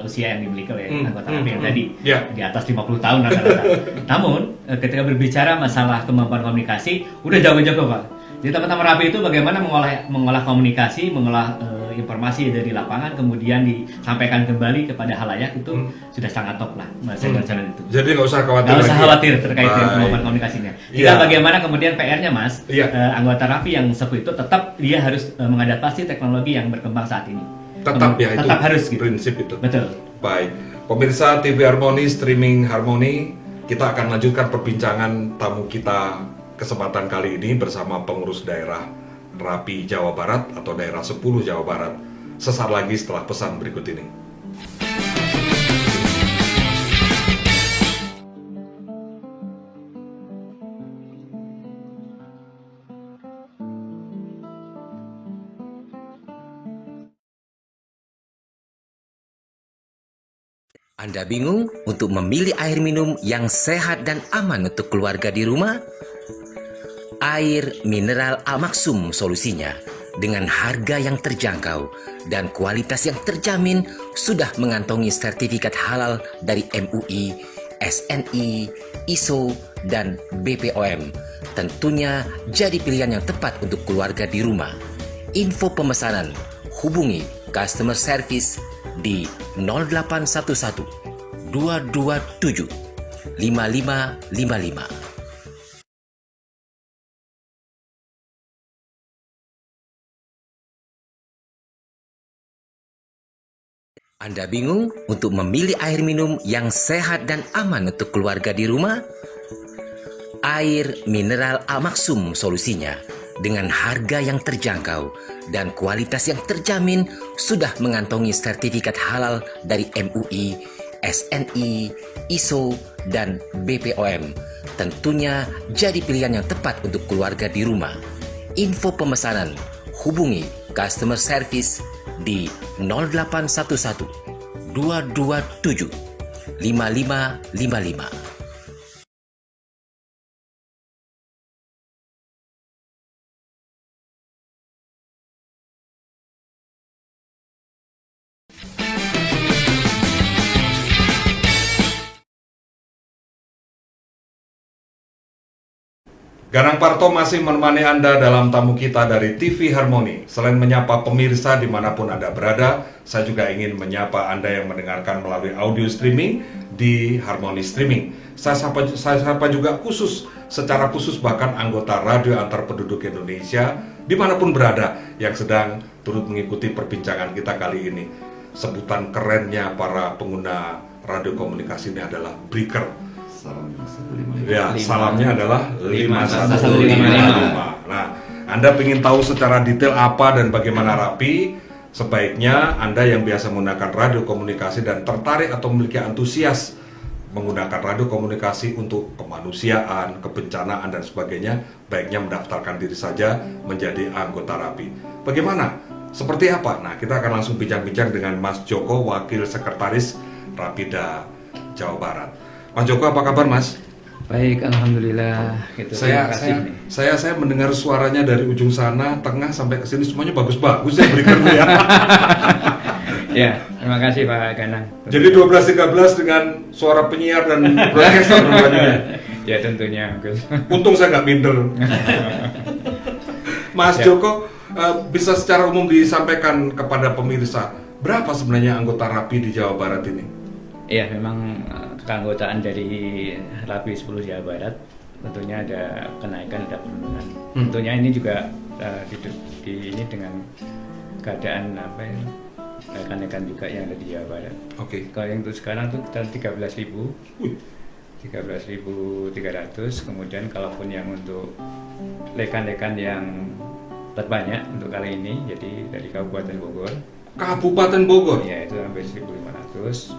usia yang dimiliki oleh anggota RAPI yang tadi di atas 50 tahun rata-rata. Namun ketika berbicara masalah kemampuan komunikasi udah jago-jago Pak. Jadi teman-teman RAPI itu bagaimana mengolah komunikasi, mengolah informasi dari lapangan, kemudian disampaikan kembali kepada halayak, itu sudah sangat top lah channel itu. Jadi nggak usah khawatir. Nggak usah khawatir terkait dengan kemampuan komunikasinya. Tinggal bagaimana kemudian PR-nya Mas, anggota RAPI yang sepuh itu tetap dia harus mengadaptasi teknologi yang berkembang saat ini. Tetap ya, tetap itu harus gitu. Prinsip itu. Betul. Baik, pemirsa TV Harmoni, streaming Harmoni, kita akan lanjutkan perbincangan tamu kita kesempatan kali ini bersama pengurus daerah RAPI Jawa Barat atau daerah 10 Jawa Barat. Sesaat lagi setelah pesan berikut ini. Anda bingung untuk memilih air minum yang sehat dan aman untuk keluarga di rumah? Air mineral Al-Maksum solusinya. Dengan harga yang terjangkau dan kualitas yang terjamin, sudah mengantongi sertifikat halal dari MUI, SNI, ISO, dan BPOM. Tentunya jadi pilihan yang tepat untuk keluarga di rumah. Info pemesanan, hubungi customer service di 0811 227 5555. Anda bingung untuk memilih air minum yang sehat dan aman untuk keluarga di rumah? Air mineral Al-Maksum solusinya. Dengan harga yang terjangkau dan kualitas yang terjamin, sudah mengantongi sertifikat halal dari MUI, SNI, ISO, dan BPOM. Tentunya jadi pilihan yang tepat untuk keluarga di rumah. Info pemesanan, hubungi customer service di 0811 227 5555. Ganang Parto masih menemani Anda dalam tamu kita dari TV Harmoni. Selain menyapa pemirsa dimanapun Anda berada, saya juga ingin menyapa Anda yang mendengarkan melalui audio streaming di Harmoni Streaming. Saya sapa juga secara khusus bahkan anggota Radio Antar Penduduk Indonesia dimanapun berada yang sedang turut mengikuti perbincangan kita kali ini. Sebutan kerennya para pengguna radio komunikasi ini adalah breaker. Ya, salamnya adalah 5155. Nah, Anda ingin tahu secara detail apa dan bagaimana Rapi? Sebaiknya Anda yang biasa menggunakan radio komunikasi dan tertarik atau memiliki antusias menggunakan radio komunikasi untuk kemanusiaan, kebencanaan dan sebagainya, baiknya mendaftarkan diri saja menjadi anggota Rapi. Bagaimana? Seperti apa? Nah, kita akan langsung bincang-bincang dengan Mas Joko, Wakil Sekretaris Rapida Jawa Barat. Mas Joko, apa kabar Mas? Baik, alhamdulillah. Gitu. Saya mendengar suaranya dari ujung sana, tengah sampai ke sini semuanya bagus-bagus ya berikutnya. Ya, terima kasih Pak Ganang. Jadi 12-13 dengan suara penyiar dan broadcaster namanya. Ya tentunya. Untung saya nggak minder. Mas Joko, bisa secara umum disampaikan kepada pemirsa berapa sebenarnya anggota Rapi di Jawa Barat ini? Ya, memang keanggotaan dari Rapi 10 Jawa Barat tentunya ada kenaikan, ada penurunan. Tentunya ini juga ini dengan keadaan rekan-rekan juga yang ada di Jawa Barat. Oke. Kalau yang untuk sekarang tuh kita 13.300. Kemudian kalaupun yang untuk rekan-rekan yang terbanyak untuk kali ini, jadi dari Kabupaten Bogor. Kabupaten Bogor? Ya, itu hampir 1.500.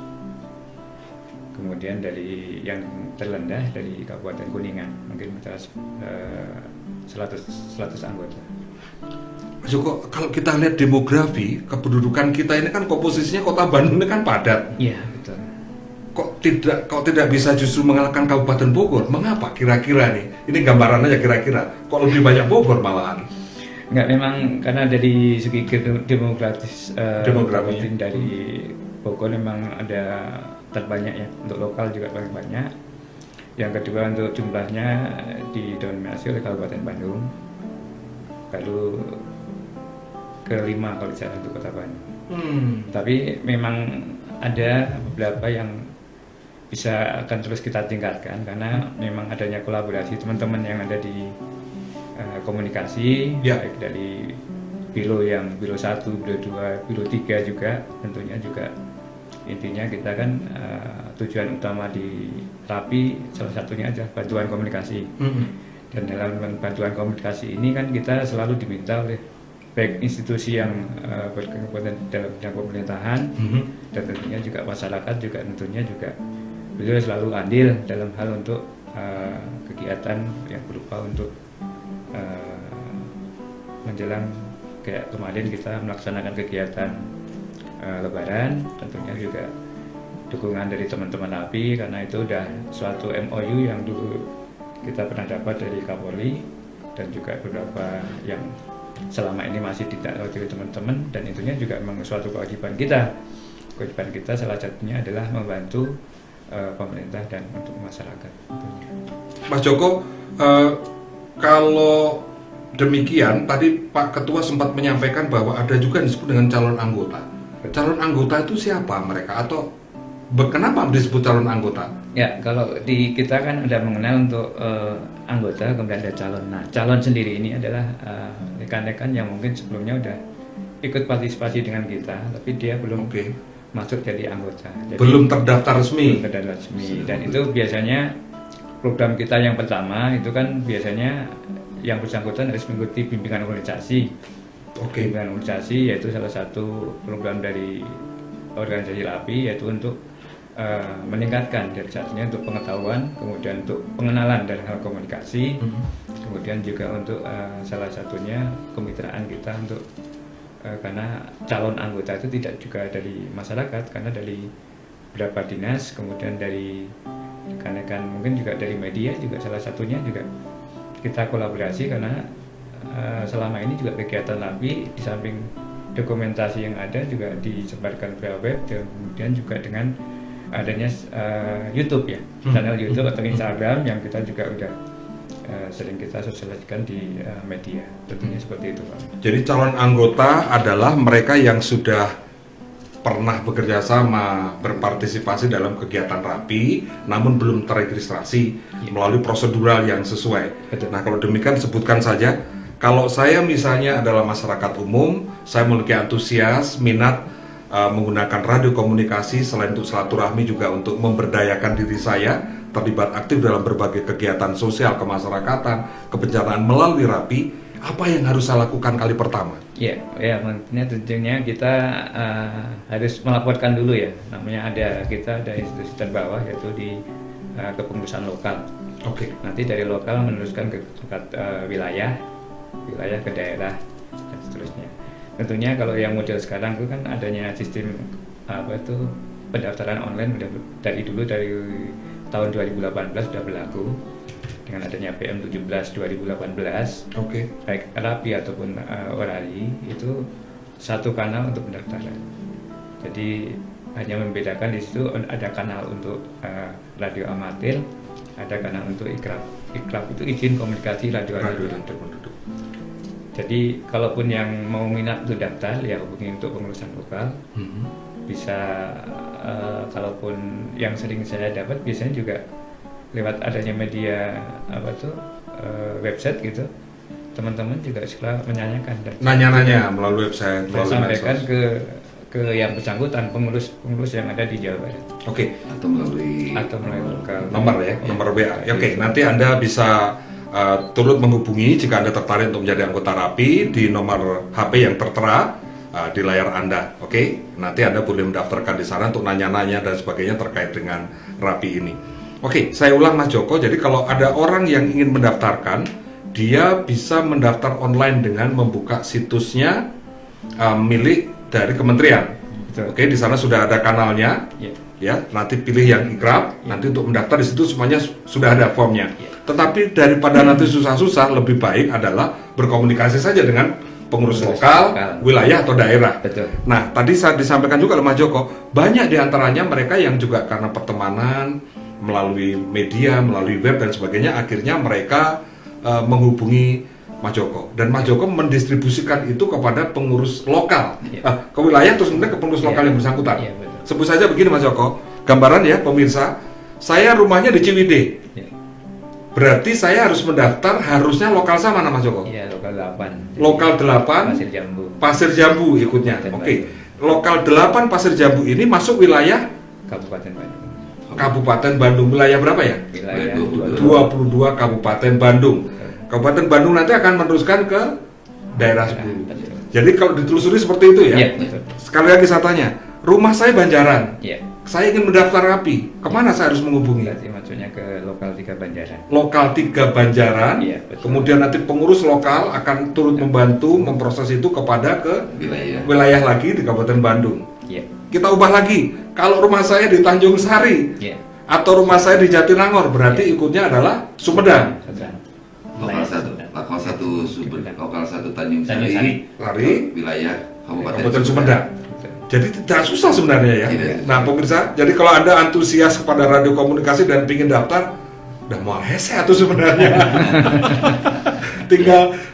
Kemudian dari yang terrendah dari Kabupaten Kuningan, mungkin 100 anggota. Mas Joko, kalau kita lihat demografi, kependudukan kita ini kan komposisinya kota Bandung ini kan padat. Iya, betul. Kok tidak bisa justru mengalahkan Kabupaten Bogor? Mengapa kira-kira nih? Ini gambaran aja kira-kira. Kok lebih banyak Bogor malahan? Enggak, memang karena dari segi demografi dari Bogor memang ada terbanyak ya, untuk lokal juga paling banyak. Yang kedua untuk jumlahnya didominasi oleh Kabupaten Bandung, lalu kelima kalau bicara untuk Kota Bandung. Tapi memang ada beberapa yang bisa akan terus kita tingkatkan karena memang adanya kolaborasi teman-teman yang ada di komunikasi, baik dari Biro 1, Biro 2, Biro 3 juga tentunya juga. Intinya kita kan tujuan utama di Rapi salah satunya adalah bantuan komunikasi. Dan dalam bantuan komunikasi ini kan kita selalu diminta oleh baik institusi yang berkekuatan dalam bidang pemerintahan dan tentunya juga masyarakat juga tentunya juga beliau selalu andil dalam hal untuk kegiatan yang berupa untuk menjelang kayak kemarin kita melaksanakan kegiatan Lebaran, tentunya juga dukungan dari teman-teman API, karena itu udah suatu MOU yang dulu kita pernah dapat dari Kapolri dan juga beberapa yang selama ini masih tidak dari teman-teman, dan itunya juga memang suatu kewajiban kita. Kewajiban kita salah satunya adalah membantu pemerintah dan untuk masyarakat. Mas Joko, kalau demikian tadi Pak Ketua sempat menyampaikan bahwa ada juga yang disebut dengan calon anggota. Calon anggota itu siapa mereka, atau kenapa disebut calon anggota? Ya, kalau di kita kan ada mengenal untuk anggota, kemudian ada calon. Nah, calon sendiri ini adalah rekan-rekan yang mungkin sebelumnya udah ikut partisipasi dengan kita, tapi dia belum masuk jadi anggota. Jadi, belum terdaftar resmi. Dan itu biasanya program kita yang pertama itu kan biasanya yang bersangkutan harus mengikuti bimbingan organisasi. Bimbingan organisasi yaitu salah satu program dari organisasi LAPI, yaitu untuk meningkatkan dari satunya untuk pengetahuan, kemudian untuk pengenalan dari hal komunikasi, kemudian juga untuk salah satunya kemitraan kita untuk karena calon anggota itu tidak juga dari masyarakat, karena dari beberapa dinas, kemudian dari rekan-rekan mungkin juga dari media juga salah satunya juga kita kolaborasi, karena selama ini juga kegiatan LAPI di samping dokumentasi yang ada juga disebarkan via web, dan kemudian juga dengan adanya YouTube ya, channel YouTube atau Instagram yang kita juga udah sering kita sosialisasikan di media, tentunya seperti itu Pak. Jadi calon anggota adalah mereka yang sudah pernah bekerja sama, berpartisipasi dalam kegiatan RAPI, namun belum terregistrasi melalui prosedural yang sesuai. Betul. Nah, kalau demikian sebutkan saja, kalau saya misalnya adalah masyarakat umum, saya memiliki antusias, minat menggunakan radio komunikasi selain untuk silaturahmi juga untuk memberdayakan diri saya, terlibat aktif dalam berbagai kegiatan sosial kemasyarakatan, kebencanaan melalui RAPI, apa yang harus saya lakukan kali pertama? Ya, tentunya kita harus melaporkan dulu ya. Namanya kita ada institusi terbawah yaitu di kepengurusan lokal. Nanti dari lokal meneruskan ke tingkat wilayah ke daerah dan seterusnya. Tentunya kalau yang model sekarang itu kan adanya sistem pendaftaran online dari tahun 2018 sudah berlaku. Dengan adanya PM 17 2018, baik RAPI ataupun Orali itu satu kanal untuk pendaftaran. Jadi hanya membedakan di situ ada kanal untuk radio amatir, ada kanal untuk ikraf. Ikraf itu izin komunikasi radio penduduk. Jadi kalaupun yang mau minat untuk daftar ya hubungi untuk pengurusan lokal. Bisa kalaupun yang sering saya dapat biasanya juga lewat adanya media website gitu, teman-teman juga suka menanyakan dan nanya-nanya melalui website, melalui sampaikan ke yang bersangkutan, pengurus yang ada di Jawa Barat. Atau melalui lokal nomor nomor WA. Nanti Anda bisa turut menghubungi jika Anda tertarik untuk menjadi anggota RAPI di nomor HP yang tertera di layar Anda. Nanti Anda boleh mendaftarkan di sana untuk nanya-nanya dan sebagainya terkait dengan RAPI ini. Saya ulang Mas Joko, jadi kalau ada orang yang ingin mendaftarkan, dia bisa mendaftar online dengan membuka situsnya milik dari kementerian. Di sana sudah ada kanalnya, ya. Nanti pilih yang ikraf, nanti untuk mendaftar di situ semuanya sudah ada formnya. Tetapi daripada nanti susah-susah, lebih baik adalah berkomunikasi saja dengan pengurus lokal, wilayah atau daerah. Nah, tadi saat disampaikan juga oleh Mas Joko, banyak diantaranya mereka yang juga karena pertemanan, melalui media, melalui web dan sebagainya, akhirnya mereka menghubungi Mas Joko, dan Mas Joko mendistribusikan itu kepada pengurus lokal, ke wilayah, terus kemudian ke pengurus lokal yang bersangkutan. Sebut saja begini Mas Joko, gambaran ya pemirsa, saya rumahnya di Ciwidey, berarti saya harus mendaftar, harusnya lokal sama nama Mas Joko? Iya, lokal 8. Lokal 8, Pasir Jambu ikutnya. Lokal 8 Pasir Jambu ini masuk wilayah Kabupaten Bandung. Wilayah berapa ya? Wilayah 22 Kabupaten Bandung. Kabupaten Bandung nanti akan meneruskan ke daerah 10. Jadi kalau ditelusuri seperti itu ya. Sekali lagi saya tanya, rumah saya Banjaran. saya ingin mendaftar rapi, kemana saya harus menghubungi? Berarti maksudnya ke lokal 3 Banjaran. Lokal 3 Banjaran, Iya, betul. kemudian nanti pengurus lokal akan turut membantu memproses itu kepada ke wilayah lagi di Kabupaten Bandung. Iya. Kita ubah lagi, kalau rumah saya di Tanjung Sari Iya. atau rumah saya di Jatinangor, berarti ikutnya adalah Sumedang. Lokal satu Tanjung Sari, wilayah Kabupaten Sumedang. Jadi tidak susah sebenarnya ya. Nah pemirsa, jadi kalau Anda antusias kepada radio komunikasi dan ingin daftar, udah mau hese tuh sebenarnya.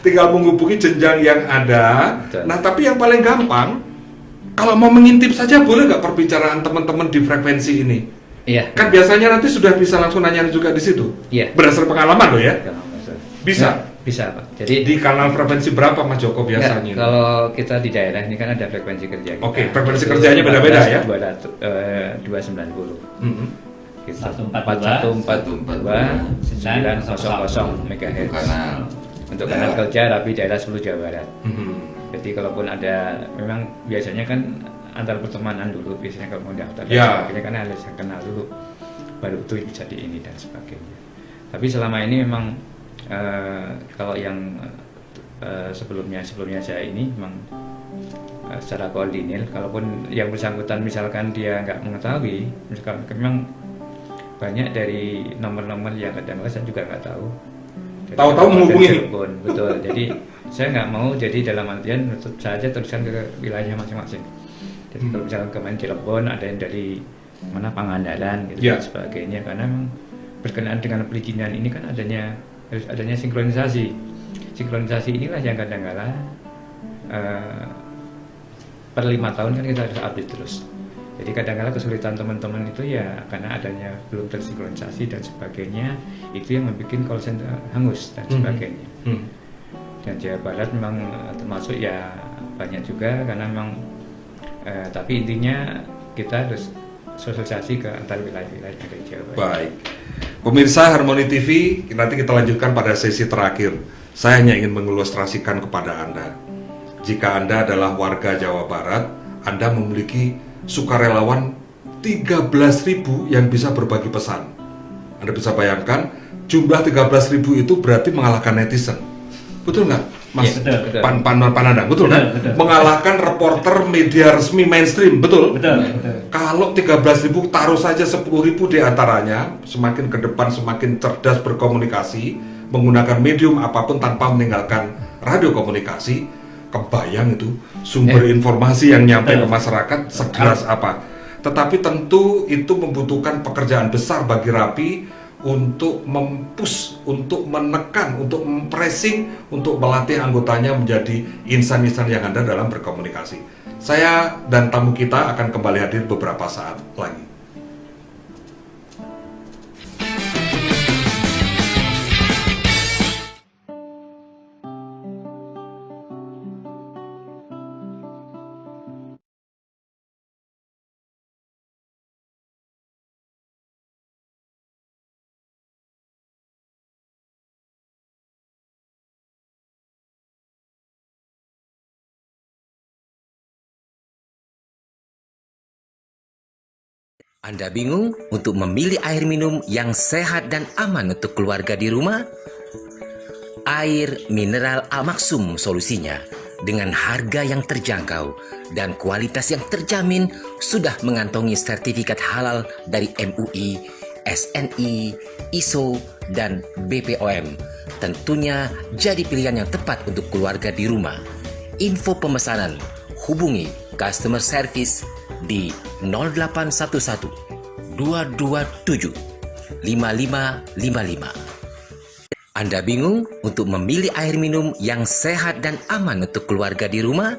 tinggal menghubungi jenjang yang ada. Betul. Nah tapi yang paling gampang, kalau mau mengintip saja boleh nggak perbicaraan teman-teman di frekuensi ini? Iya. Kan biasanya nanti sudah bisa langsung nanya juga di situ. Iya. Berdasarkan pengalaman loh ya. Bisa. Bisa, Pak. Jadi Di kanal frekuensi berapa Mas Joko biasanya? enggak, kalau kita di daerah ini kan ada frekuensi kerja kita. Oke, frekuensi kerjanya beda-beda ya? 290. Mm-hmm. 4142 900 MHz. Untuk kanal kerja Rapi Daerah 10 Jawa Barat. Mm-hmm. Jadi kalaupun ada, memang biasanya kan antar pertemanan dulu, biasanya kalau mau daftar Ya. sebagainya kan harus kenal dulu, baru itu bisa di ini dan sebagainya. Tapi selama ini memang kalau yang sebelumnya saya ini memang secara koordinir, kalaupun yang bersangkutan misalkan dia nggak mengetahui, misalkan memang banyak dari nomor-nomor yang kadang-kadang saya juga nggak tahu. Jadi, Tahu-tahu menghubungi. telepon, betul. Jadi saya nggak mau jadi dalam artian tutup saja tulisan ke wilayah masing-masing. Jadi kalau misalkan kemarin telepon ada yang dari mana Pangandaran gitu Ya. dan sebagainya, karena memang berkenaan dengan perizinan ini kan harus adanya sinkronisasi. Sinkronisasi inilah yang kadang-kala per 5 tahun kan kita harus update terus. Jadi kadang-kala kesulitan teman-teman itu ya karena adanya belum tersinkronisasi dan sebagainya, itu yang membuat call center hangus dan sebagainya. Dan Jawa Barat memang termasuk ya banyak juga karena memang tapi intinya kita harus sosialisasi ke antar wilayah-wilayah dari Jawa Barat. Baik. Pemirsa Harmoni TV, nanti kita lanjutkan pada sesi terakhir. Saya hanya ingin mengilustrasikan kepada Anda. Jika Anda adalah warga Jawa Barat, Anda memiliki sukarelawan 13.000 yang bisa berbagi pesan. Anda bisa bayangkan, jumlah 13.000 itu berarti mengalahkan netizen. Betul nggak, Mas? Iya, betul. Panandang, betul kan? Betul. Mengalahkan reporter media resmi mainstream, betul? Betul. Kalau 13.000 taruh saja 10.000 di antaranya, semakin ke depan semakin cerdas berkomunikasi, menggunakan medium apapun tanpa meninggalkan radio komunikasi, kebayang itu sumber informasi yang nyampe ke masyarakat sekeras apa. Tetapi tentu itu membutuhkan pekerjaan besar bagi Rapi untuk mempush, untuk menekan, untuk mempressing, untuk melatih anggotanya menjadi insan-insan yang ada dalam berkomunikasi. Saya dan tamu kita akan kembali hadir beberapa saat lagi. Anda bingung untuk memilih air minum yang sehat dan aman untuk keluarga di rumah? Air mineral Al-Maksum solusinya. Dengan harga yang terjangkau dan kualitas yang terjamin, sudah mengantongi sertifikat halal dari MUI, SNI, ISO, dan BPOM. Tentunya jadi pilihan yang tepat untuk keluarga di rumah. Info pemesanan, hubungi customer service di 0811 227 5555. Anda bingung untuk memilih air minum yang sehat dan aman untuk keluarga di rumah?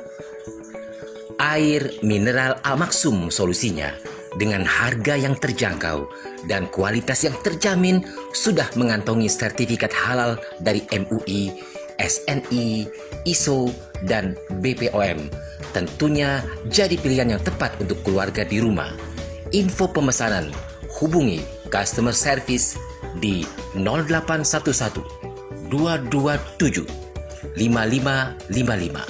Air mineral Al-Maksum solusinya. Dengan harga yang terjangkau dan kualitas yang terjamin, sudah mengantongi sertifikat halal dari MUI, SNI, ISO, dan BPOM. Tentunya jadi pilihan yang tepat untuk keluarga di rumah. Info pemesanan, hubungi customer service di 0811 227 5555.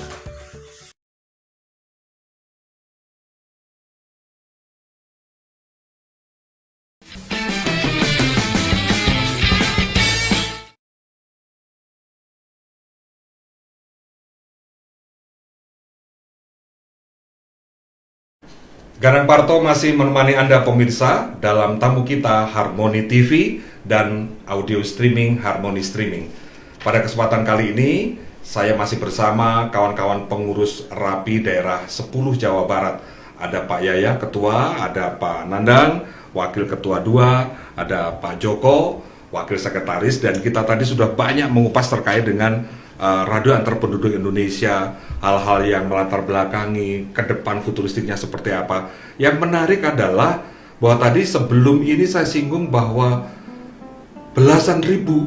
Ganang Parto masih menemani Anda pemirsa dalam tamu kita Harmoni TV dan audio streaming Harmoni Streaming. Pada kesempatan kali ini, saya masih bersama kawan-kawan pengurus RAPI daerah 10 Jawa Barat. Ada Pak Yaya, Ketua, ada Pak Nandang, Wakil Ketua 2, ada Pak Joko, Wakil Sekretaris, dan kita tadi sudah banyak mengupas terkait dengan radio antar penduduk Indonesia, hal-hal yang melatar belakangi ke depan futuristiknya seperti apa. Yang menarik adalah bahwa tadi sebelum ini saya singgung bahwa belasan ribu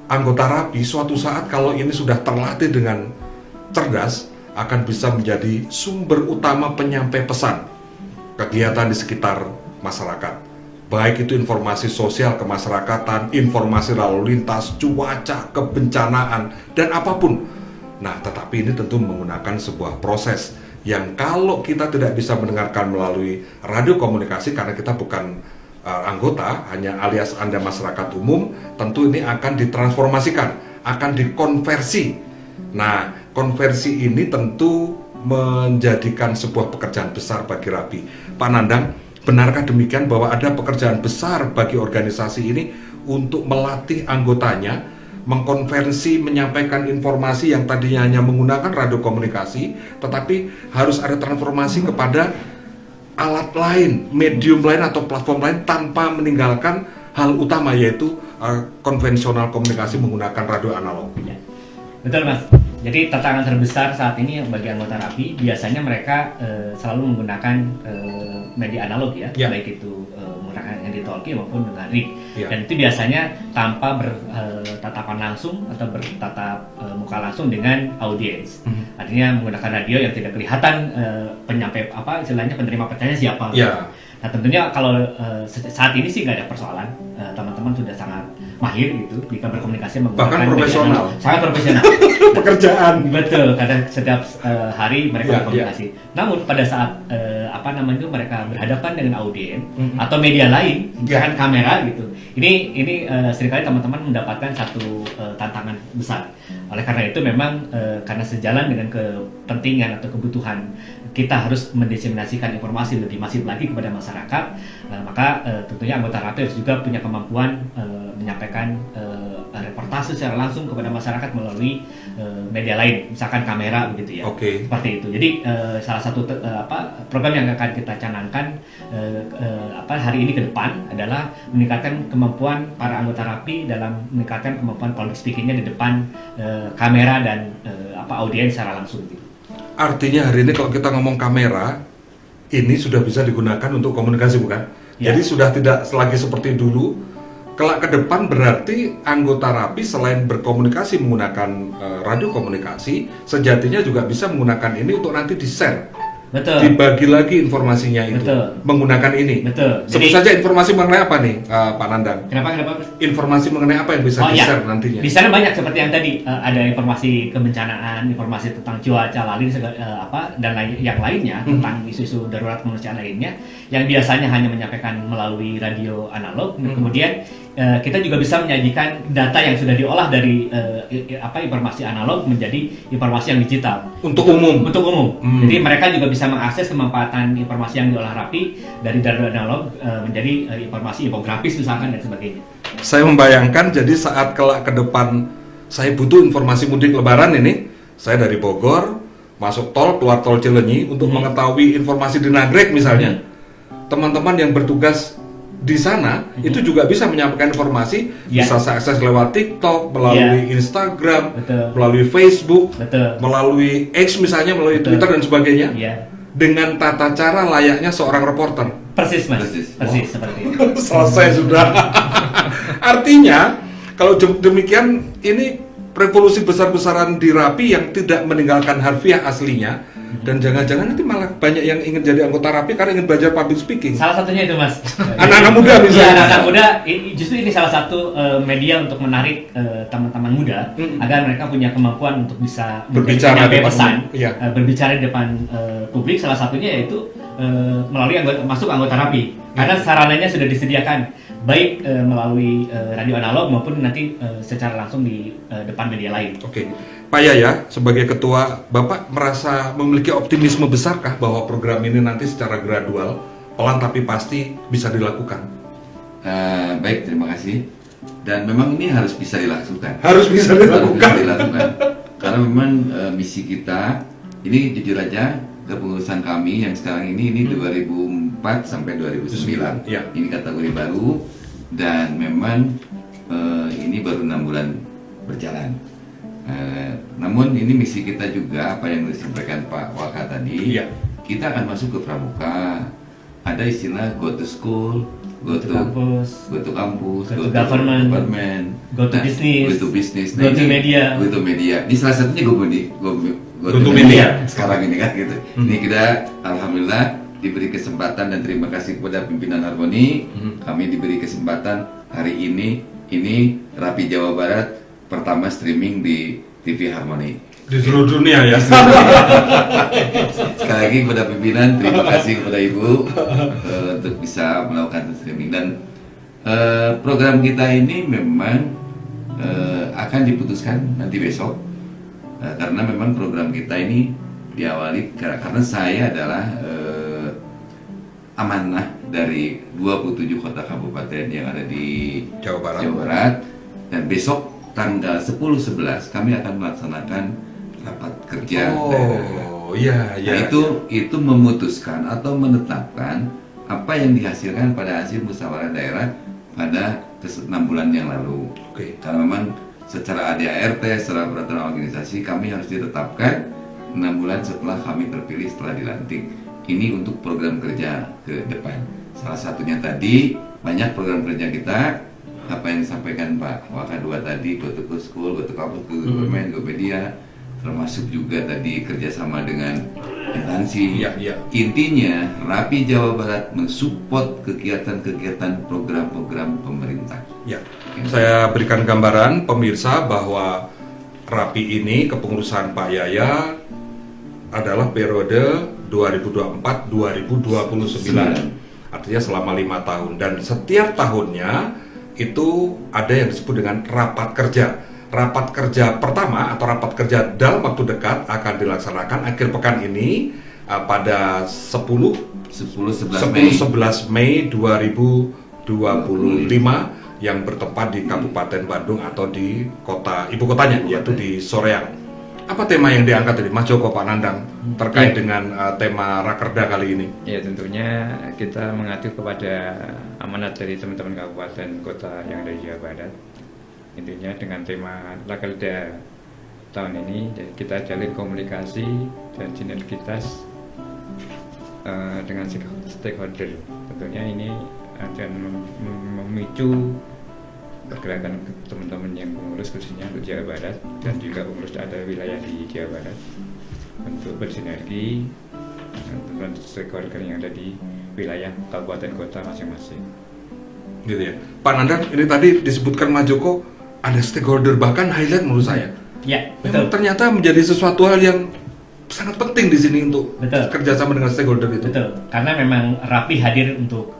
anggota RAPI suatu saat kalau ini sudah terlatih dengan cerdas akan bisa menjadi sumber utama penyampai pesan kegiatan di sekitar masyarakat. Baik itu informasi sosial kemasyarakatan, informasi lalu lintas, cuaca, kebencanaan, dan apapun. Nah, tetapi ini tentu menggunakan sebuah proses yang kalau kita tidak bisa mendengarkan melalui radio komunikasi karena kita bukan anggota, hanya alias Anda masyarakat umum, tentu ini akan ditransformasikan, akan dikonversi. Nah, konversi ini tentu menjadikan sebuah pekerjaan besar bagi RAPI. Pak Nandang, benarkah demikian bahwa ada pekerjaan besar bagi organisasi ini untuk melatih anggotanya, mengkonversi, menyampaikan informasi yang tadinya hanya menggunakan radio komunikasi, tetapi harus ada transformasi kepada alat lain, medium lain atau platform lain tanpa meninggalkan hal utama yaitu konvensional komunikasi menggunakan radio analog. Ya. Betul Mas. Jadi tantangan terbesar saat ini bagi anggota RAPI biasanya mereka selalu menggunakan media analog ya, baik itu menggunakan handy-talkie maupun dengan rig. Dan itu biasanya tanpa bertatapan langsung atau bertatap muka langsung dengan audiens. Artinya menggunakan radio yang tidak kelihatan penyampai istilahnya penerima pesannya siapa. Nah tentunya kalau saat ini sih nggak ada persoalan, teman-teman sudah sangat mahir gitu jika berkomunikasi menggunakan bahkan profesional, sangat profesional. Pekerjaan. Betul, karena setiap hari mereka berkomunikasi. Namun pada saat mereka berhadapan dengan audiens atau media lain, misalkan kamera gitu, ini seringkali teman-teman mendapatkan satu tantangan besar. Oleh karena itu memang karena sejalan dengan kepentingan atau kebutuhan kita harus mendiseminasikan informasi lebih masif lagi kepada masyarakat, maka tentunya anggota RAPI harus juga punya kemampuan menyampaikan reportase secara langsung kepada masyarakat melalui media lain, misalkan kamera begitu ya. Seperti itu. Jadi salah satu program yang akan kita canangkan hari ini ke depan adalah meningkatkan kemampuan para anggota RAPI dalam meningkatkan kemampuan public speakingnya di depan kamera dan audiens secara langsung gitu. Artinya hari ini kalau kita ngomong kamera, ini sudah bisa digunakan untuk komunikasi bukan? Jadi sudah tidak lagi seperti dulu. Kelak ke depan berarti anggota RAPI selain berkomunikasi menggunakan radio komunikasi, sejatinya juga bisa menggunakan ini untuk nanti di-share. Betul. Dibagi lagi informasinya itu. Betul. Menggunakan ini. Betul. Sebut saja informasi mengenai apa nih, Pak Nandang? Kenapa? Informasi mengenai apa yang bisa di-share nantinya? Di sana banyak seperti yang tadi ada informasi kebencanaan, informasi tentang cuaca, lalin dan yang lainnya tentang isu-isu darurat kemanusiaan lainnya yang biasanya hanya menyampaikan melalui radio analog. Kemudian kita juga bisa menyajikan data yang sudah diolah dari informasi analog menjadi informasi yang digital untuk umum. Jadi mereka juga bisa mengakses kemanfaatan informasi yang diolah RAPI dari radio analog menjadi informasi infografis misalkan dan sebagainya. Saya membayangkan jadi saat kelak ke depan saya butuh informasi mudik lebaran ini, saya dari Bogor masuk tol, keluar tol Cilenyi untuk mengetahui informasi di Nagrek misalnya. Teman-teman yang bertugas di sana itu juga bisa menyampaikan informasi, bisa saya akses lewat TikTok, melalui Instagram, melalui Facebook, melalui X misalnya, melalui Twitter dan sebagainya, dengan tata cara layaknya seorang reporter. Persis Mas, persis seperti itu. Selesai sudah. Artinya kalau demikian ini revolusi besar-besaran di RAPI yang tidak meninggalkan harfiah aslinya. Dan jangan-jangan nanti malah banyak yang ingin jadi anggota RAPI karena ingin belajar public speaking. Salah satunya itu Mas. Anak-anak muda misalnya. Ya, anak-anak muda, justru ini salah satu media untuk menarik teman-teman muda agar mereka punya kemampuan untuk bisa berbicara pesan, ya. Berbicara di depan publik. Salah satunya yaitu melalui anggota Rapi, karena sarananya sudah disediakan baik melalui radio analog maupun nanti secara langsung di depan media lain. Oke, Pak Yaya sebagai ketua, Bapak merasa memiliki optimisme besarkah bahwa program ini nanti secara gradual, pelan tapi pasti bisa dilakukan? Baik, terima kasih. Dan memang ini harus bisa dilakukan. Harus bisa dilakukan. Karena memang misi kita ini jujur aja, kepengurusan kami yang sekarang ini 2004 sampai 2009. Ya. Ini kategori baru dan memang ini baru 6 bulan berjalan. Namun ini misi kita juga apa yang disampaikan Pak Waka tadi. Ya. Kita akan masuk ke pramuka. Ada istilah go to school, go to kampus, go to government, go to business, nah, go to media. Go to media. Ini salah satunya go to media sekarang ini kan gitu. Ini kita alhamdulillah diberi kesempatan dan terima kasih kepada pimpinan Harmoni. Kami diberi kesempatan hari ini Rapi Jawa Barat pertama streaming di TV Harmoni. Di seluruh dunia ya. Sekali lagi kepada pimpinan, terima kasih kepada Ibu untuk bisa melakukan streaming dan program kita ini memang akan diputuskan nanti besok karena memang program kita ini diawali karena saya adalah amanah dari 27 kota kabupaten yang ada di Jawa Barat dan besok tanggal 10-11 kami akan melaksanakan rapat kerja daerah. Nah, itu memutuskan atau menetapkan apa yang dihasilkan pada hasil musyawarah daerah pada 6 bulan yang lalu. Karena memang secara ADART, secara peraturan organisasi kami harus ditetapkan 6 bulan setelah kami terpilih setelah dilantik. Ini untuk program kerja ke depan. Salah satunya tadi banyak program kerja kita apa yang disampaikan Pak Waka 2 tadi, go to school, go to kampus, go to government, go media, termasuk juga tadi kerjasama dengan instansi. Intinya Rapi Jawa Barat mensupport kegiatan-kegiatan program-program pemerintah. Saya berikan gambaran pemirsa bahwa Rapi ini kepengurusan Pak Yaya adalah periode 2024-2029. Artinya selama 5 tahun dan setiap tahunnya itu ada yang disebut dengan rapat kerja. Rapat kerja pertama atau rapat kerja dalam waktu dekat akan dilaksanakan akhir pekan ini pada 10-11 Mei 2025 yang bertempat di Kabupaten Bandung atau di ibu kotanya yaitu di Soreang. Apa tema yang diangkat tadi Mas Joko, Pak Nandang terkait dengan tema Rakerda kali ini? Ya tentunya kita mengacu kepada amanat dari teman-teman kabupaten kota yang ada di Jawa Barat. Intinya dengan tema Rakerda tahun ini kita jalin komunikasi dan sinergitas dengan stakeholder. Tentunya ini akan memicu pergerakan teman-teman yang pengurus khususnya untuk Jawa Barat dan juga pengurus ada wilayah di Jawa Barat untuk bersinergi dengan stakeholder yang ada di wilayah kabupaten kota masing-masing. Gitu ya, Pak Nandang. Ini tadi disebutkan Mas Joko ada stakeholder, bahkan highlight menurut saya. Ya, betul. Memang ternyata menjadi sesuatu hal yang sangat penting di sini untuk kerjasama dengan stakeholder itu. Betul, karena memang Rapi hadir untuk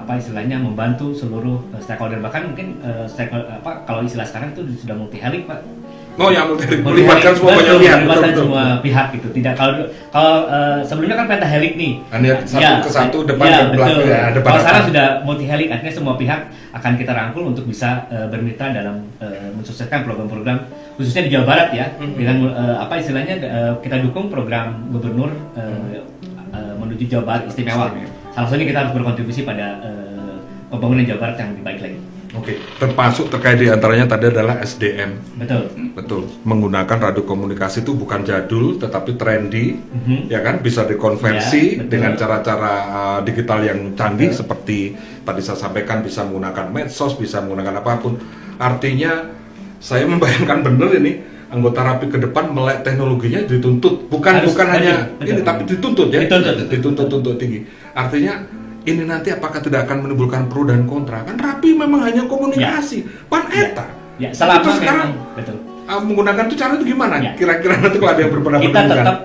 istilahnya membantu seluruh stakeholder, bahkan mungkin kalau istilah sekarang itu sudah multi helik Pak. Oh ya, melibatkan semua banyak pihak. Melibatkan semua pihak gitu. Tidak kalau sebelumnya kan pentahelik nih. Hanya satu ke satu depan dan belakang ya. Kalau sekarang sudah multi helik, artinya semua pihak akan kita rangkul untuk bisa bermitra dalam mensukseskan program-program khususnya di Jawa Barat ya. Dengan istilahnya kita dukung program gubernur menuju Jawa Barat istimewa. Salah satunya kita harus berkontribusi pada pembangunan Jawa Barat yang lebih baik lagi. Oke, termasuk terkait diantaranya tadi adalah SDM. Betul. Menggunakan radio komunikasi itu bukan jadul, tetapi trendy, ya kan, bisa dikonversi dengan cara-cara digital yang canggih seperti tadi saya sampaikan, bisa menggunakan medsos, bisa menggunakan apapun. Artinya, saya membayangkan benar ini anggota Rapi ke depan melek teknologinya dituntut, bukan hanya ini, tapi dituntut ya, dituntut tinggi. Artinya ini nanti apakah tidak akan menimbulkan pro dan kontra? Kan Rapi memang hanya komunikasi, pan eta. Ya, selama sekarang betul. menggunakan itu cara itu gimana? Ya. Kira-kira nanti kalau ada yang berpendapat Kita demikian. tetap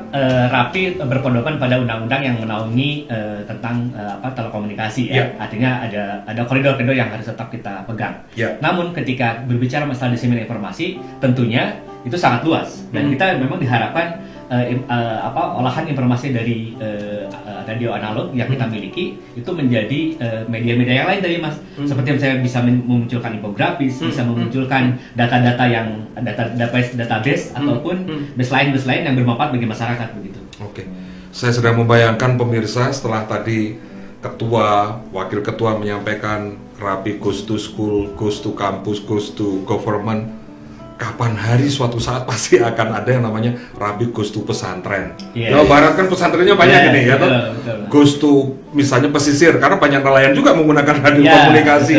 rapi berpedoman pada undang-undang yang menaungi tentang telekomunikasi ya. Ya. Artinya ada koridor-koridor yang harus tetap kita pegang. Ya. Namun ketika berbicara masalah disseminasi informasi, tentunya itu sangat luas dan kita memang diharapkan olahan informasi dari radio analog yang kita miliki itu menjadi media-media yang lain tadi Mas. Seperti misalnya bisa memunculkan infografis, bisa memunculkan data-data yang database ataupun baseline yang bermanfaat bagi masyarakat begitu. Oke. Saya sedang membayangkan pemirsa setelah tadi ketua, wakil ketua menyampaikan Rapi goes to school, goes to campus, goes to government. Kapan hari suatu saat pasti akan ada yang namanya Rapi goes to pesantren. Jawa Barat kan pesantrennya banyak ini ya toh. Goes to misalnya pesisir karena banyak nelayan juga menggunakan radio komunikasi.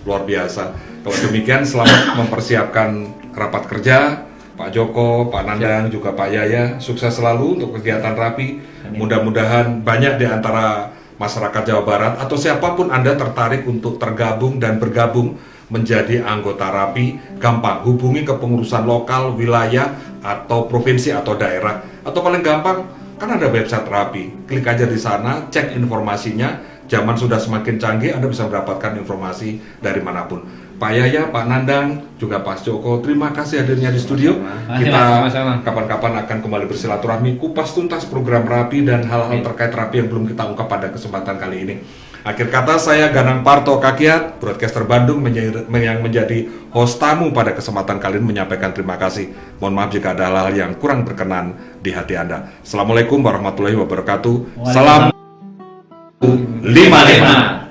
Luar biasa. Kalau demikian selamat mempersiapkan rapat kerja Pak Joko, Pak Nandang, juga Pak Yaya. Sukses selalu untuk kegiatan Rapi. Mudah-mudahan banyak di antara masyarakat Jawa Barat atau siapapun Anda tertarik untuk tergabung dan bergabung menjadi anggota Rapi, gampang hubungi kepengurusan lokal, wilayah, atau provinsi atau daerah. Atau paling gampang, kan ada website Rapi. Klik aja di sana, cek informasinya. Zaman sudah semakin canggih, Anda bisa mendapatkan informasi dari manapun. Pak Yaya, Pak Nandang, juga Pak Joko, terima kasih hadirnya di studio. Kita kapan-kapan akan kembali bersilaturahmi, kupas tuntas program Rapi dan hal-hal terkait Rapi yang belum kita ungkap pada kesempatan kali ini. Akhir kata, saya Ganang Parto Kakiat, broadcaster Bandung yang menjadi host tamu pada kesempatan kali ini menyampaikan terima kasih. Mohon maaf jika ada hal-hal yang kurang berkenan di hati Anda. Assalamualaikum warahmatullahi wabarakatuh. Salam 55.